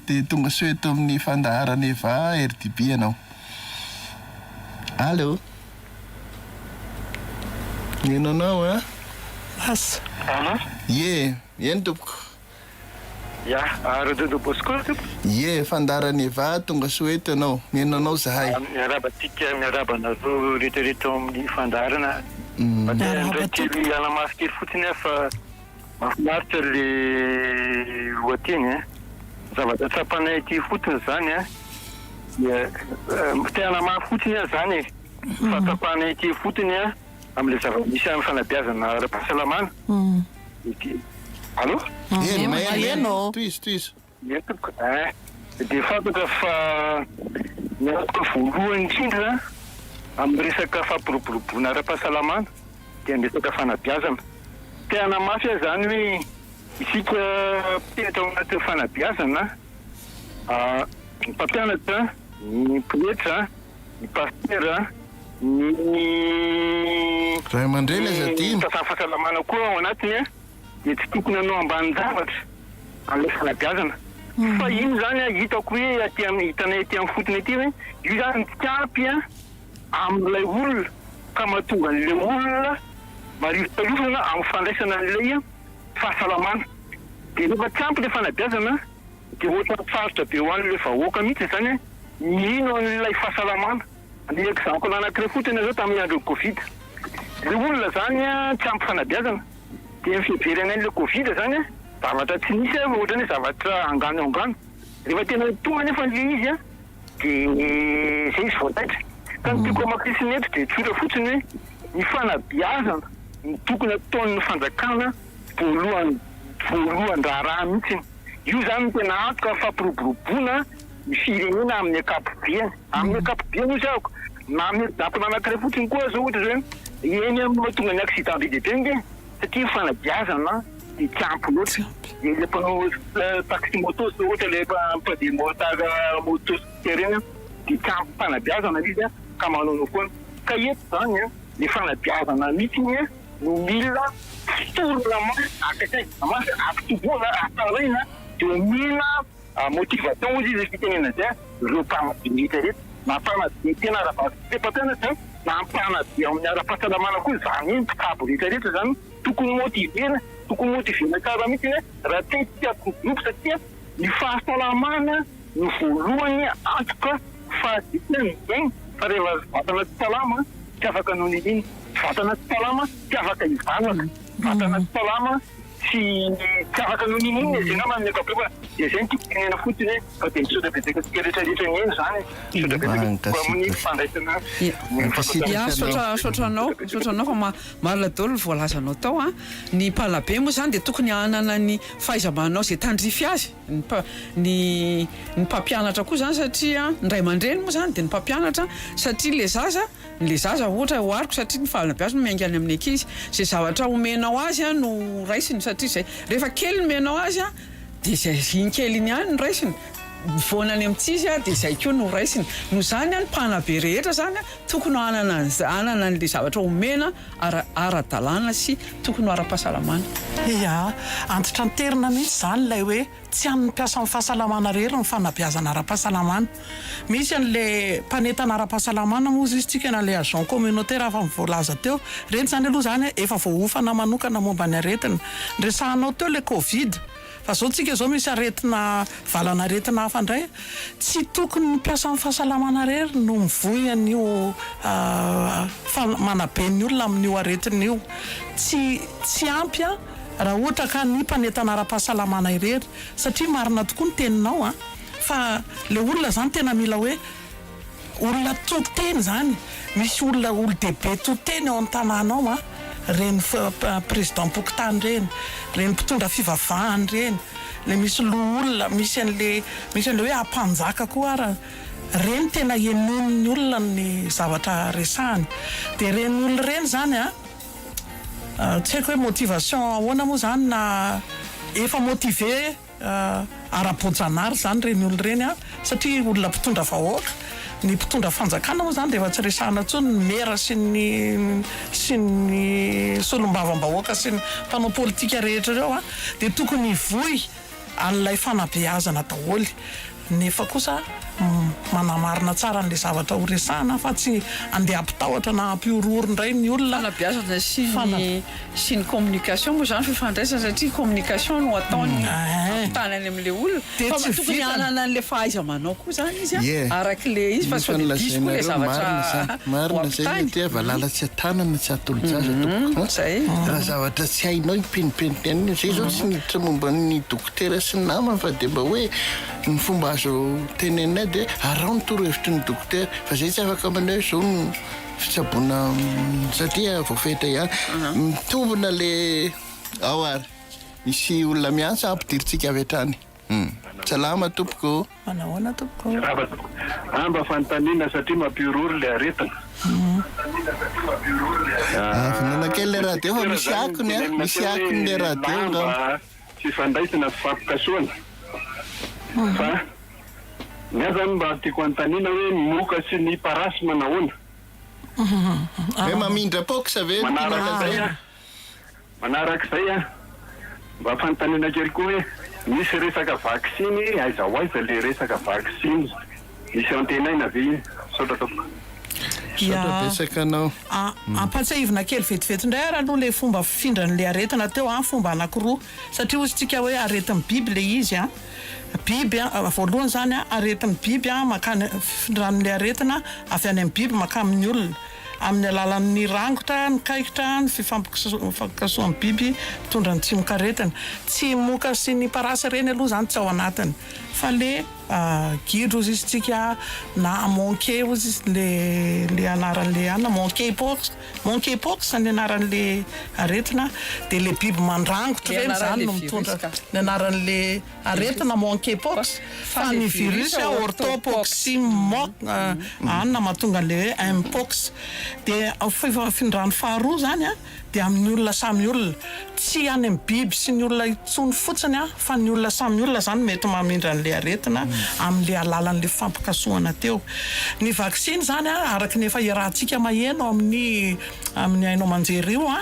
dia tonga soeto amin'ny fandaharana Eva RDB ianao. Allô? Nenanao a? Asa. Ye, eny tompoko. Ya, Rododo Bosco. Ye, fandaharana Eva tonga soeto ianao. Nenanao zahay. Miarabatsika miarabanareo rehetrarehetra amin'ny fandaharana. Ndraikely anamaso kely fotsiny fa mahafinaritra le lohateny zavatra tsapanay ity fotony zany te anamafy fotsiny zany fa tsapanay ity fotony amin'le zava-misy amin'ny fanabeazana ara-pahasalamana. Allô? Maeno. Toizo. Dia fantatra fa miaraka voalohany indrindra amin'ny resaka fampiroboroboana ara-pahasalamana dia amin'ny resaka fanabeazana. Tena mafy zany hoe isika mpianatra ao anatin'ny fanabeazana, ny mpampianatra, ny mpianatra, ny pastera, ny Ray aman-dreny aza dimy. fahasalamana koa ao anatiny dia tsy tokony hanao ambany zavatra amin'ilay fanabeazana. Fa iny zany hitako hoe hitanay aty amin'ny fotony aty hoe io zany tsy ampy amin'ilay olona ka mahatonga an'ilay olona marivotalofana amin'ny fandraisana an'ilay fahasalamana. Dia rehefa tsy ampy ilay fanabeazana dia ohatra sarotra be ho an'ilay vahoaka mihitsy zany mino an'ilay fahasalamana. Ny exemple anankiray fotsiny zao tamin'ny andron'ny Covid. Ilay olona zany tsy ampy fanabeazana dia mifiheverana an'ilay Covid zany zavatra tsy nisy ohatra hoe zavatra angano. Rehefa tena tonga nefa n'ilay izy dia zay izy voataitra. Ka ny tiako amakrisiny eto dia tsora fotsiny hoe ny fanabeazana ny tokony ataon'ny fanjakana voalohany raharaha mihitsiny. Io zany tena antoka fampiroboroboana ny firenena amin'ny akapobeany. Amin'ny akapobeany io zako na amin'ny exemple anankiray fotsiny koa zao ohatra zao eny mahatonga ny accident be dehibe nge satria fanabeazana dia tsy ampy loatra. Ilay mpanao taxi moto zao ohatra ilay mpadeha motara moto terrain dia tsy ampy fanabeazana izy ka manao foana. Ka eto zany ny fanabeazana mihitsiny no mila fitorona akitoboana ataraina dia mila motivation izy fitenena zay ireo mpanabe rehetra na mpanabe tena ara-mpampianatra na mpanabe amin'ny ara-pahasalamana koa zany mpikabo rehetrarehetra zany tokony motivena tsara mihitsy raha tiako groupe satria ny fahasalamana no voalohany antoka fahazitany zegny fa rehefa vatana tsy salama tsy afaka noho n'iny vatana tsy salama tsy afaka hivanaka vatana tsy salama tsy afaka noho n'iny zay nama amin'ny akapofa dia zay ny tikonena fotsiny fa dia misotra betekatsika rehetrarehetra ny eny zany misotra betekatsika amin'ny fandraisana sotranao fa maroladolo voalazanao tao ny mpalabe moa zany dia tokony hanana ny fahaiza-manao zay tandrify azy ny mpampianatra koa zany satria ny ray aman-dreny moa zany dia ny mpampianatra satria le zaza ohatra hoariko satria ny fanabeazana miainga any amin'ny ankizy zay zavatra omenao azy no raisiny satria zay rehefa kely menao azy dia zay iny kely iny ihany no raisiny voanany amin'tsizy dia zay koa no raisiny no zany ny mpanabe rehetra zany tokony hanana an'le zavatra omena ara-dalàna sy tokony ara-pahasalamana. Ia, antitra niterina mihitsy zany ilay hoe tsy han'ny mpiasa amin'ny fahasalamana rehetra ny fanabeazana ara-pahasalamana. Misy an'le mpanentana ara-pahasalamana moa izy tsika na le agent communautaire afa mivoalaza teo reny zany aloha zany efa voahofana manokana momba ny aretina nresahanao teo le Covid. Fa zao tsika zao misy aretina valana aretina hafa indray tsy tokony ny mpiasa amin'ny fahasalamana rehetra no mivoy an'io manaben'ny olona amin'io aretin'io tsy ampy raha ohatra ka ny mpanentana ara-pahasalamana irery satria marina tokoa ny teninao fa le olona zany tena mila hoe olona toteny zany misy olona dehibe toteny ao an-tanànao reny président pokotany reny mpitondra fivavahany reny le misy loolona misy an'le hoe ampanjaka koa ara reny tena enon'ny olona ny zavatra resahany de reny olona reny zany tsy haiko hoe motivation ahoana moa zany na efa motive ara-bojanary zany reny olona reny satria olona mpitondra vahoaka ny mpitondra fanjakana moa zany de efa tsy resahana tsony ny mera sy ny solombavam-bahoaka sy ny mpanao politika rehetra reo de tokony voy an'ilay fanabeazana daholy nefa kosa manamarina tsara n'le zavatra ho resahana fa tsy andeha ampitahotra na ampiororo indray ny olona fanabeazana sy ny communication moa zany fifandraisana satria communication no ataony tanany amin'le olona fa tokony anana an'le fahaiza-manao koa zany izy arak'le izy fa so diso koa le zavatra marina zay tia valalatsy atanana tsy atolo-jaza tompoko zay raha zavatra tsy hainao ipenipenitenina zay zao tsy niditra momba ny dokotera sy ny namany fa de mba hoe ny fomba azo tenenay de arao ny toro-hevitry ny dokotera fa zay tsy afaka manao zao ny fitsaboana satria voafetra ihany mitombona le ao ary misy olona miantsa ampidiritsika avy hatrany salama tompoko manahoana tompoko mba fanontaniana satria mampiororo le aretina nanakely le radio fa misy akony le radio nga tsy fandraisana fifampikasoana fa ny zany mba tiako anontaniana hoe moka sy ny parasy manahoana hoe mamindra pox ave manarak'izay mba fanontaniana kely koa hoe misy resaka vaksiny aiza ho aiza le resaka vaksiny misy antenaina ve sotratoka besaka anao ampatsahivina kely vetivety indray raha aloha le fomba fifindran'le aretina teo fomba anankiroa satria ozy tsika hoe aretin'ny biby le izy biby voalohany zany aretin'ny biby makany fifindran'le aretina avy any amin'ny biby maka amin'ny olona amin'ny alalan'ny rangotra ny kaikitra ny fifampikasoan'ny biby mitondra ny tsimokaretina tsy moka sy ny parasy reny aloha zany tsy ao anatiny fa le gidro ozy izy tsika na manqué ozy le anaran'le ana manqué pox ny anaran'le aretina de le biby mandrangotra reny zany no mitondra ny anaran'le aretina manqué pox fa ny virus orthopoxymox anna mahatonga an'le hoe mpox de fifindrany faharoa zany de amin'ny olona samy olona tsy any amin'ny biby sy ny olona itsony fotsiny fa ny olona samy olona zany mety mamindra an'le aretina amin'le alalan'le fampikasoana teo ny vaksiny zany araka ny efa iarahantsika maheno amin'ny hainao manjery io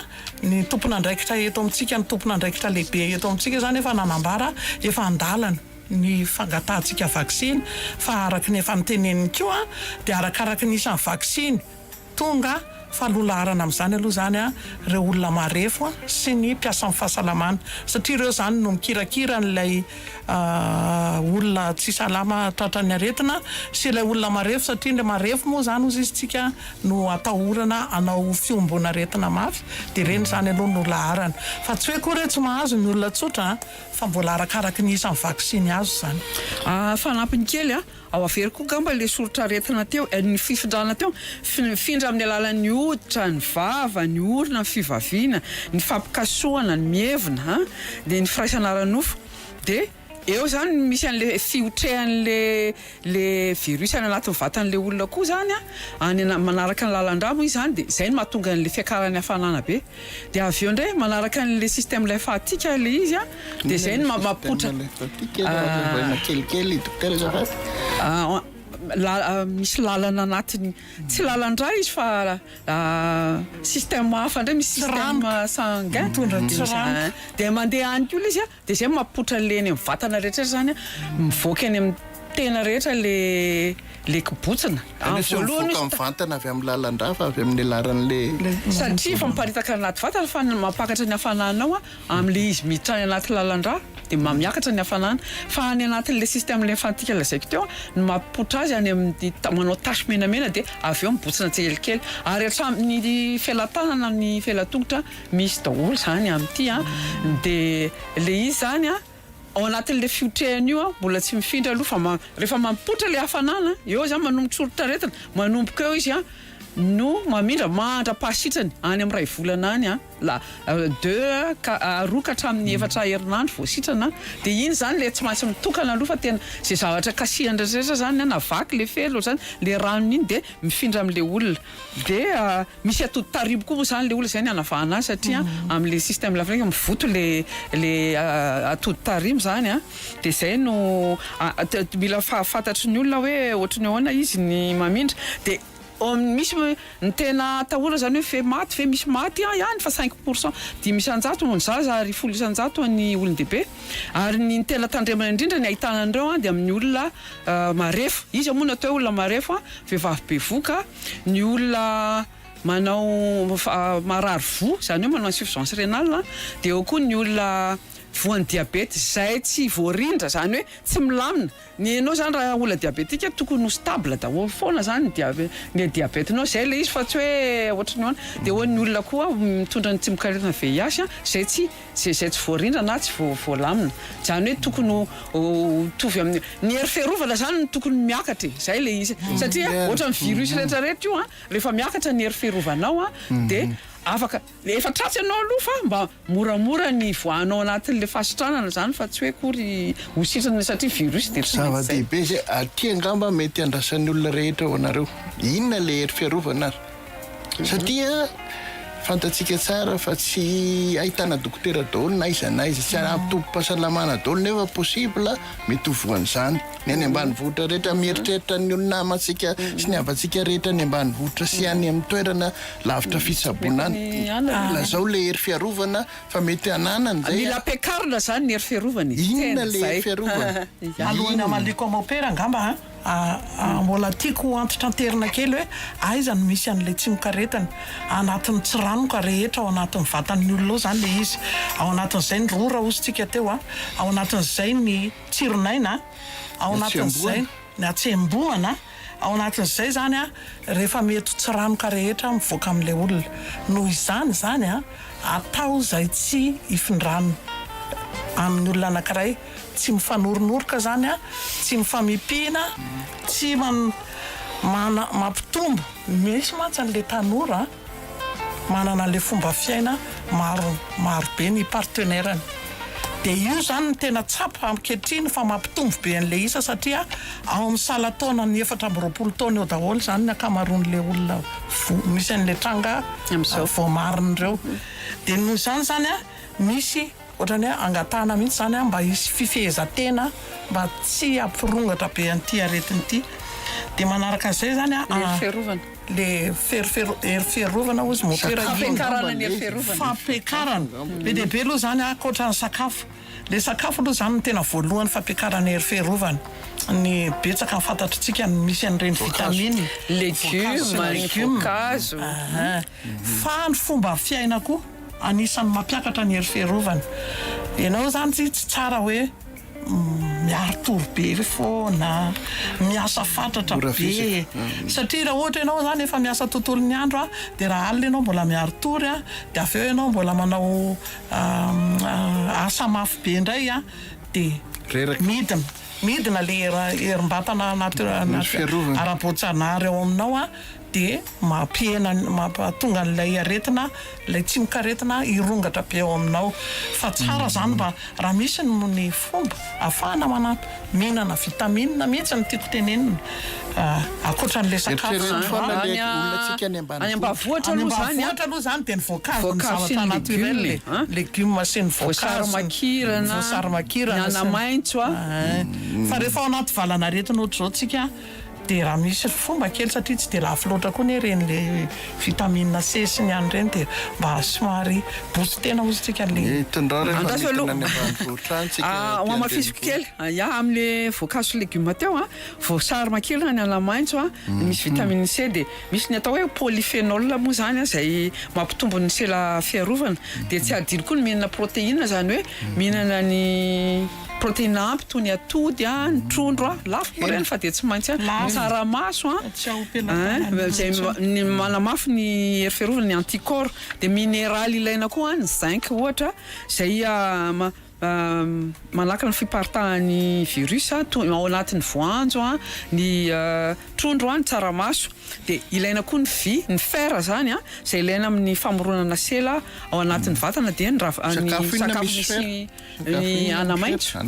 ny tompona andraikitra eto amintsika ny tompona andraikitra lehibe eto amintsika zany efa nanambara efa andalana ny fangatahantsika vaksiny fa araka ny efa niteneniny koa de arakaraka ny isan'ny vaksiny tonga falolaharana amin'izany aloha zany reo olona marefo sy ny mpiasa amin'ny fahasalamana satria ireo zany no mikirakira n'ilay olona tsy salama tratran'ny aretina sy ilay olona marefo satria le marefo moa zany ozy izy tsika no atahorana anao fiombona aretina mafy de reny zany aloha no laharana fa tsy hoe koa re tsy mahazo ny olona tsotra fa mbola arakaraky ny isan'ny vaksiny azo zany fanampiny kely ao avery koa gamba le soritra aretina teo ny fifindrana teo findra amin'ny alalan'ny hoditra ny vava ny orona ny fivaviana ny fampikasoana ny mievina de ny firaisanara-nofo de eo zany misy an'le fiotrehan'le virus any anatin'ny vatan'le olona koa zany manaraka ny lalan-dramo izy zany de zay no mahatonga an'le fiakarany hafanana be de avy eo ndray manaraka an'le système lymphatique le izy de zay no mapotra kelikely dokotera zafady misy lalana anatiny tsy lalandra izy fa système hafa ndray misy système sanguin de mandeha any koa izy de zay mapotra leny amin'ny vatana rehetra zany mivoaka any amin'ny tena rehetra le kibotsina voalohany vantana avy amin'ny lalandra fa avy amin'ny laran'le satria fa miparitaka anaty vatana fa mampakatra ny hafananao amin'le izy miditra any anaty lalandra de miakatra ny hafanana fa any anatin'le système lymphatique lazaiko teo no mapotra azy any amin'ny manao tasy menamena de avy eo mibotsina tselikely ary hatramin'ny felatanana ny felatongotra misy daholo zany amin'ity de le izy zany ao anatin'le fiotrehany io mbola tsy mifindra aloha fa rehefa mampotra le hafanana eo zany manomboka soritra aretina manomboka eo izy no mamindra mandra-pahasitrany any amin'ny ray volana any la 2 ka hatramin'ny 4 herinandro vao sitrana dia iny zany le tsy maintsy mitokana aloha fa tena zay zavatra kasihany rehetra zany na vaky le felo zany le ranony iny dia mifindra amin'le olona dia misy atody taribo koa moa zany le olona zay ny anavahana azy satria amin'le système l'Afrique mivoto le atody taribo zany dia zay no mila fantatry ny olona hoe ohatry ny ahoana izy ny mamindra dia misy ny tena atahora zany hoe fe misy maty ihany fa 5% 500 ny zaza ary 100 ny olon-dehibe ary ny tena tandremana indrindra ny ahitana andreo dia amin'ny olona marefo izy moa natao olona marefo vehivavy bevoka ny olona manao marary vo zany hoe manao insuffisance rénale dia eo koa ny olona voan'ny diabety zay tsy voarindra zany hoe tsy milamina ny anao zany raha olona diabetika tokony ho stable daholo foana zany ny diabetenao zay le izy fa tsy hoe ohatrany hoana dia ho ny olona koa mitondra ny tsy mikaretina VIH zay tsy voarindra na tsy voalamina zany hoe tokony tovy amin'ny ny hery fiarovana zany tokony miakatra zay le izy satria ohatra ny virus rehetrarehetra io rehefa miakatra ny hery fiarovanao dia afaka efa tratsy ianao aloha fa mba moramora ny voanao anatin'le fasitranana zany fa tsy hoe kory ho sitrana satria virus dia zava-dehibe zay aty angamba mety andrasan'ny olona rehetra ho anareo inona le hery fiarovana satria fantatsika tsara fa tsy ahitana dokotera daholo na iza tsy ampitombom-pahasalamana daholo nefa possible mety ho voan'izany ny any ambanivohitra rehetra mieritreritra ny olona amatsika sy ny avatsika rehetra ny ambanivohitra sy any amin'ny toerana lavitra fitsaboana any lazao le hery fiarovana fa mety ananany zay mila ampiakarina zany ny hery fiarovana inona le hery fiarovana alohan'ny amaliko amopera angamba mbola tiako antitranterina kely hoe aiza no misy an'le tsy mikaretana anatin'ny tsiranoka rehetra ao anatin'ny vatan'ny olona ao zany le izy ao anatin'izay ny rora ozytsika teo ao anatin'izay ny tsironaina ao anatin'izay ny atsembomana ao anatin'izay zany rehefa mety tsiranoka rehetra mivoaka amin'le olona noho izany zany atao zay tsy ifindrano amin'ny olona anankiray tsy mifanoronoroka zany tsy mifamipina tsy mampitombo misy mantsy an'le tanora manana an'le fomba fiaina maro be ny partenairany dia io zany ny tena tsapa ankehitriny fa mampitombo be an'le isa satria ao amin'ny salataona ny 420 taona eo daholo zany ny akamaroan'le olona misy an'le tranga vao marin'ireo dia noho izany zany misy ohatrany hoe angatahana mihitsy zany mba hisy fifehezantena mba tsy ampirongatra be an'ity aretin'ity dia manaraka an'izay zany le hery fiarovana ozy fampiakarana be dehibe aloha zany akoatra ny sakafo le sakafo aloha zany no tena voalohany fampiakarana hery fiarovana ny betsaka fantatritsika misy an'ireny vitaminy legioma voankazo fa ny fomba fiaina koa anisan'ny mampiakatra ny hery fiarovana ianao zany tsy tsara hoe miaro-tory be foana miasa fatratra be satria raha ohatra ianao zany efa miasa tontolo ny andro dia raha alina ianao mbola miaro-tory dia avy eo ianao mbola manao asa mafy be indray dia midina le herim-batana ara-boatsanahary ao aminao dia mampatonga n'ilay aretina ilay tsy mikaretina irongatra be ao aminao fa tsara zany mba raha misy ny fomba ahafahana manampy mihinana vitamina mihitsy ny tiako tenenina akoatra n'le any ambavohitra aloha zany dia ny voankazo ny zavatra naturel legioma sy ny voasary-makirana anamaintso fa rehefa ao anaty valana aretina ohatra zao tsika dia raha misy fomba kely satria tsy dia lafo loatra koa ny ren'le vitamine C sy ny any reny dia mba somary boostena ozy tsika le mamafisiko kely amin'le voankazo legioma teo voasary makirana ny anamaintso misy vitamine C dia misy ny atao hoe polyphénol moa zany zay mampitombo ny sela fiarovana dia tsy adilo koa ny mihinana protéine zany hoe mihinana ny protéine ampy toy ny atody ny trondro lafo reny fa dia tsy maintsy tsaramaso zay manamafy ny hery fiarovana ny anticorps dia minéraly ilaina koa ny zinc ohatra zay manaka ny fiparitahan'ny virus ao anatin'ny voanjo ny trondro ny tsaramaso dia ilaina koa ny vy ny fer zany izay ilaina amin'ny famoronana sela ao anatin'ny vatana dia ny sakafo misy ny anamaitso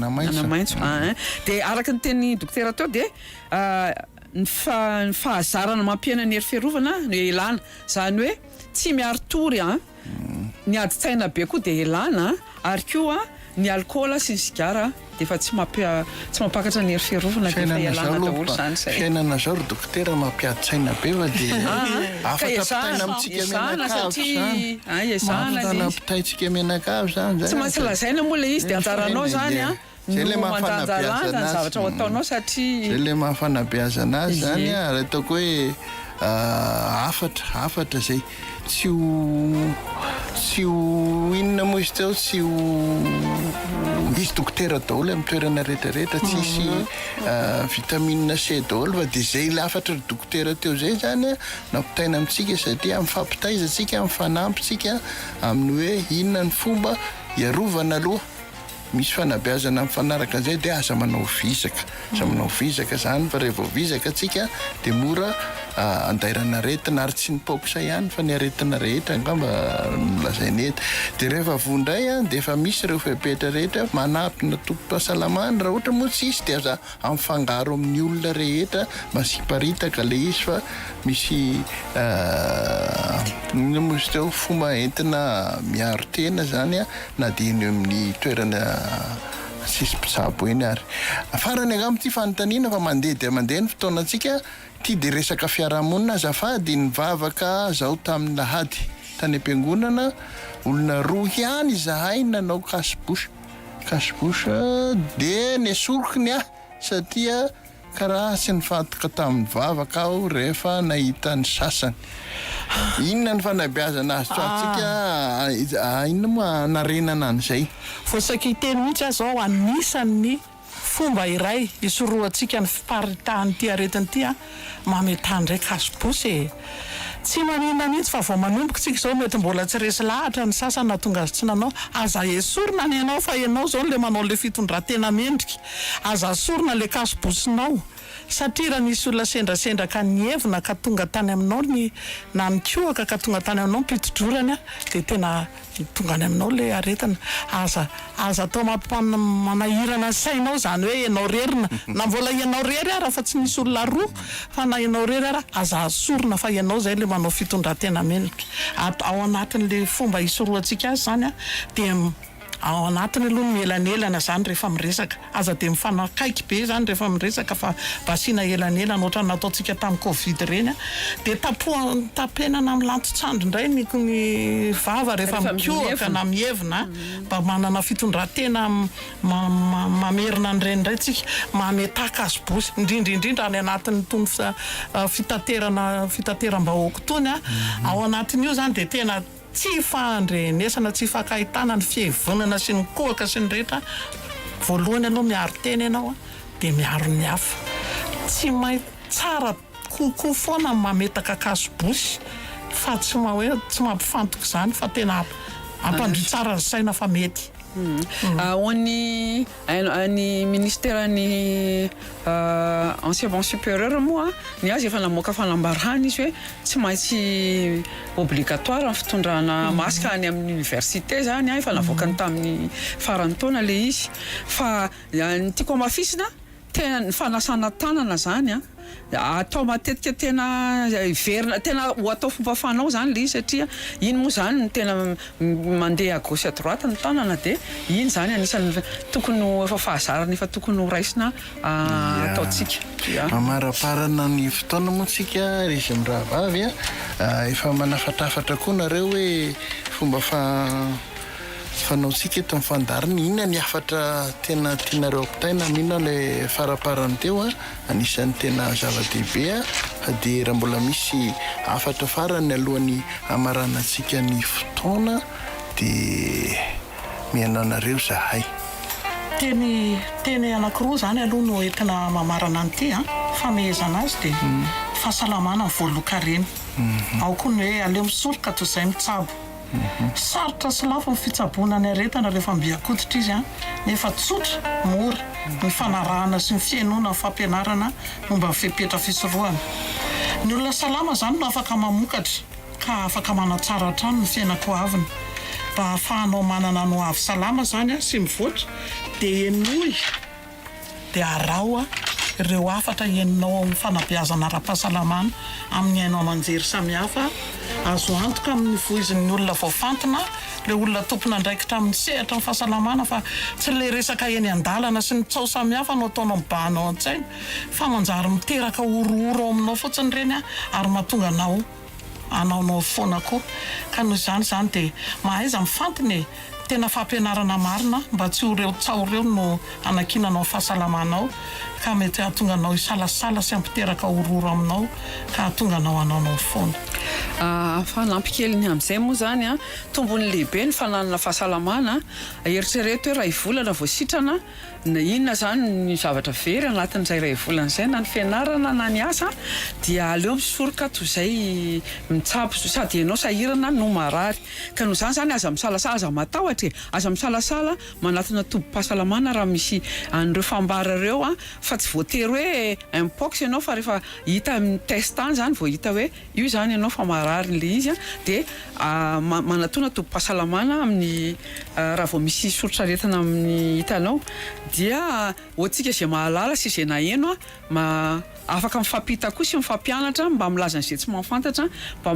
dia araka ny teny dokotera teo dia ny fahazarana mampiena ny hery fiarovana no elana zany hoe tsy miaro tory ny adi-tsaina be koa dia elana ary koa ny alcool sy ny sigara dia efa tsy mampakatra ny hery fiarovana dia efa elana daholo zany zay. Fiainana zao ry dokotera mampiadi-tsaina be fa dia afaka pitaina amintsika menakavy zany. Afaka pitaitsika menakavy zany. Tsy maintsy lazaina moa ilay izy dia anjaranao zany zay le mahafanabeazana ny zavatra ho ataonao satria zay le mahafanabeazana azy zany ary ataoko hoe afatra zay tsy ho inona moa izy teo tsy ho misy dokotera daholo amin'ny toerana rehetrarehetra tsisy vitamine C daholo fa dia zay le afatra dokotera teo zay zany nampitaina amintsika satria mifampitaiza antsika mifanampitsika amin'ny hoe inona ny fomba iarovana aloha misy fanabeazana mifanaraka an'izay dia aza manao vizaka zany fa rehefa vizaka atsika dia mora andairana aretina ary tsy ny paokisa ihany fa ny aretina rehetra angamba nolazainy eto dia rehefa vondray dia efa misy ireo fepetra rehetra manampy na tompo-pahasalamana raha ohatra moa tsisy dia aza amifangaro amin'ny olona rehetra masiparitaka le izy fa misy mozy teo fomba entina miaro tena zany na dia eny amin'ny toerana sisy mpitsabo eny ary farany angamba ty fanontaniana fa mandeha dia mandeha ny fotoanantsika ty dia resaka fiarahamonina azafady nivavaka zaho tamin'ny lahady tany am-piangonana olona roa ihany izahay nanao kasibosy dia nesorokiny satria karaha sy nifantoka tamin'ny vavaka aho rehefa nahita ny sasany. Inona ny fanabeazana azy toatsika inona moa narenana an'izay voasakiteny mihitsy azy ao anisan'ny fomba iray isoroantsika ny fiparitahany ty aretiny ty mametany ndraiky kasibosy tsy manina mihitsy fa vao manomboka tsika zao mety mbola tsy resy lahatra ny sasana tonga azy tsy nanao aza esorina ny ianao fa ianao zao le manao le fitondran-tena mendrika aza asorina le kasibosinao satria raha nisy olona sendrasendraka ny hevina ka tonga tany aminao na ny kohaka ka tonga tany aminao mpitodrorany dia tena tonga any aminao le aretina aza atao manahirana ny sainao zany hoe ianao rerina na mbola ianao rery raha fa tsy misy olona roa fa na ianao rery ara aza asorina fa ianao zay le manao fitondran-tena menaka ao anatin'le fomba isoroantsika azy zany dia ao anatiny aloha ny elanelana zany rehefa miresaka aza dia mifanakaiky be zany rehefa miresaka fa basina elanelana ohatra nataontsika tamin'ny covid ireny dia tapenana amin'ny lantotsandro indray ny vava rehefa mikohaka na mihevina mba manana fitondran-tena mamerina an'ireny indray tsika mametaka kasibosy indrindrindrindra any anatin'ny tony fitateram-bahoaka tony ao anatin'io zany dia tena tsy fandrenesana tsy fakahitana ny fievonana sy ny kohaka sy ny rehetra voalohany aloha miaro tena ianao dia miaro ny hafa tsy mahay tsara kokoa foana mametaka kasibosy fa tsy mampifantoka zany fa tena ampandry tsara ny saina fa mety Ny ministèran'ny enseignement supérieur moa ny azy efa namoaka fanambarana izy hoe tsy maintsy obligatoire ny fitondrana masque any amin'ny université zany efa navoakany tamin'ny farany taona le izy fa ny tiako amafisina tena ny fanasana tanana zany atao matetika tena verina tena ho atao fomba fanao zany le izy satria iny moa zany ny tena mandeha à gauche à droite ny tanana dia iny zany anisan'ny tokony efa fahazarana efa tokony ho raisina ataotsika mamaraparana ny fotoana moa tsika izy mirahavavy efa manafatafatra koa nareo hoe fomba fanaotsika eto amin'ny fandariny inona ny afatra tena tianareo ampitaina mino le faraparany teo anisan'ny tena zava-dehibe fa dia raha mbola misy afatra farany alohan'ny amaranantsika ny fotoana dia mianao nareo zahay teny anankiroa zany aloha no entina mamarana an'ity famehezana azy dia fahasalamana ny voaloka reny ao koa ny hoe aleo misoroka toy izay mitsabo sarotra sy lafo ny fitsaboana ny aretana rehefa mbiakoditra izy a nefa tsotra mora ny fanarahana sy ny fiainoana ny fampianarana momba ny fepetra fisorohana ny olona salama zany no afaka mamokatra ka afaka manatsara hatrano ny fiainako aviny mba hahafahanao manana no avy salama zany a sy mivoatra dia enoy dia arao a ireo afatra eninao amin'ny fanabeazana ara-pahasalamana amin'ny ainao aman-jery samihafa azo antoka amin'ny voizin'ny olona voafantina le olona tompona andraikitra amin'ny sehatra ny fahasalamana fa tsy le resaka eny an-dalana sy ny tsao samihafa no ataonao mibahanao an-tsaina fa manjary miteraka orooro ao aminao fotsiny reny a ary mahatonga anao anaonao foana koa ka noho izany dia mahaiza mifantiny tena fampianarana marina mba tsy ho reo tsao reo no anakinanao fahasalamanao ka mety hahatonga anao isalasala sy ampiteraka orooro aminao ka hahatonga anao anaonao foana fanampy keliny amin'izay moa zany a tombony lehibe ny fananana fahasalamana eritrereto hoe ray volana voasitrana na inona zany ny zavatra very anatin'izay ray volana izay na ny fianarana na ny asa dia aleo misoroka toy izay mitsabo sady ianao sahirana no marary ka noho izany zany aza misalasala aza matahotra aza misalasala manatona tombom-pahasalamana raha misy an'ireo fambara ireo a fa tsy voatery hoe impox ianao fa rehefa hita amin'ny testany zany vao hita hoe io zany ianao fa marary le izy a dia manatona tombom-pahasalamana amin'ny raha vao misy sorotraretina amin'ny hitanao dia hoantsika izay mahalala sy izay naheno a afaka mifampita koa sy mifampianatra mba milaza n'izay tsy mahafantatra mba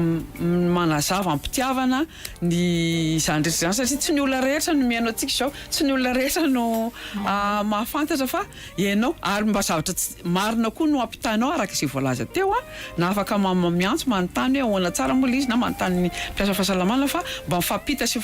manazava ampitiavana ny izany rehetra izany satria tsy ny olona rehetra no mihaino antsika izao tsy ny olona rehetra no mahafantatra fa ianao ary mba zavatra marina koa no ampitanao araka izay voalaza teo a na afaka miantso manontany hoe ahoana tsara moa izy na manontany ny mpiasa fahasalamana fa mba mifampita sy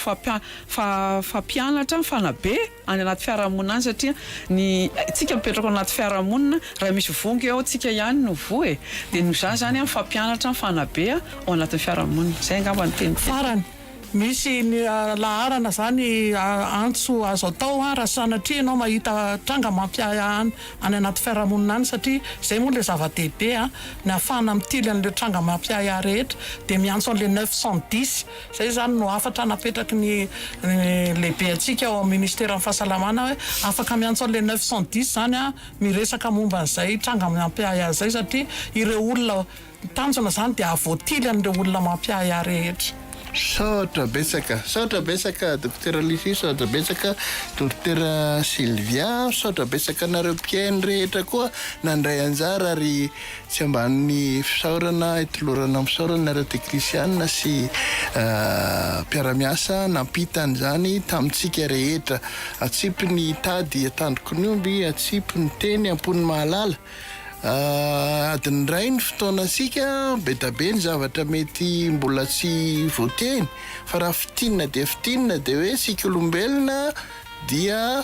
fampianatra mifanabe any anaty fiarahamonina any satria ny tsika mipetraka anaty fiarahamonina raha misy vonga eo tsika ihany no voa dia no zany a mifampianatra mifanabe ao anatin'ny fiarahamonina zay angamba ny teny farany misy ny laharana zany antso azo atao raha sanatria ianao mahita tranga mampiaya any anaty fiarahamonina any satria zay moa le zava-dehibe ny ahafahana mitily an'le tranga mampiaya rehetra dia miantso an'le 910 zay zany no afatra napetraky ny lehibe atsika ao amin'ny ministera ny fahasalamana hoe afaka miantso an'le 910 zany miresaka momba an'izay tranga mampiaya zay satria ireo olona tanjona zany dia avoatily an'ireo olona mampiaya rehetra saotra betsaka dokotera Lucie saotra betsaka dokotera Sylvia saotra betsaka nareo mpiainy rehetra koa nandray anjara ary tsy amban'ny fisaorana itolorana misaorana nareo tekrisianina sy mpiaramiasa nampitany zany tamintsika rehetra atsipy ny tady atandroko ny omby atsipy ny teny ampony mahalala adiny ray ny fotoanasika betabe ny zavatra mety mbola tsy voateny fa raha fitinina dia hoe sika olombelona dia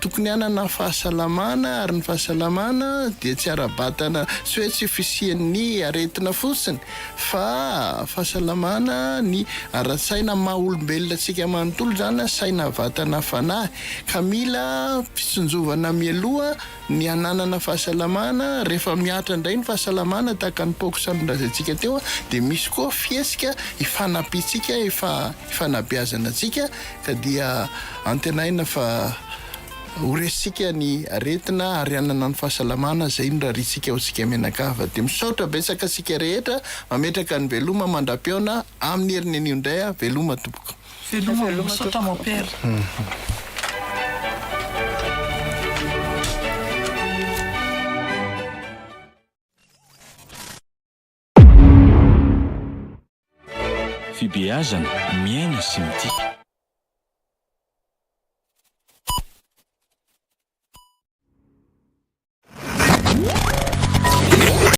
tokony hanana fahasalamana ary ny fahasalamana dia tsy arabatana sy hoe tsy fisian'ny aretina fotsiny fa fahasalamana ny ara-tsaina maha-olombelona tsika manontolo zany saina vatana fanahy ka mila fisonjovana mialoha ny ananana fahasalamana rehefa miatra indray ny fahasalamana tahaka ny poksanondrazatsika teo dia misy koa fiesika ifanapitsika ifanabeazana tsika ka dia antenaina fa horesika ny aretina ary anana ny fahasalamana zay no raha ritsika ao tsika menakava dia misaotra betsaka sika rehetra mametraka ny veloma mandra-piaona amin'ny heriny anio indray veloma tompoko veloma misaotra mopera fibeazana miaina sy mitia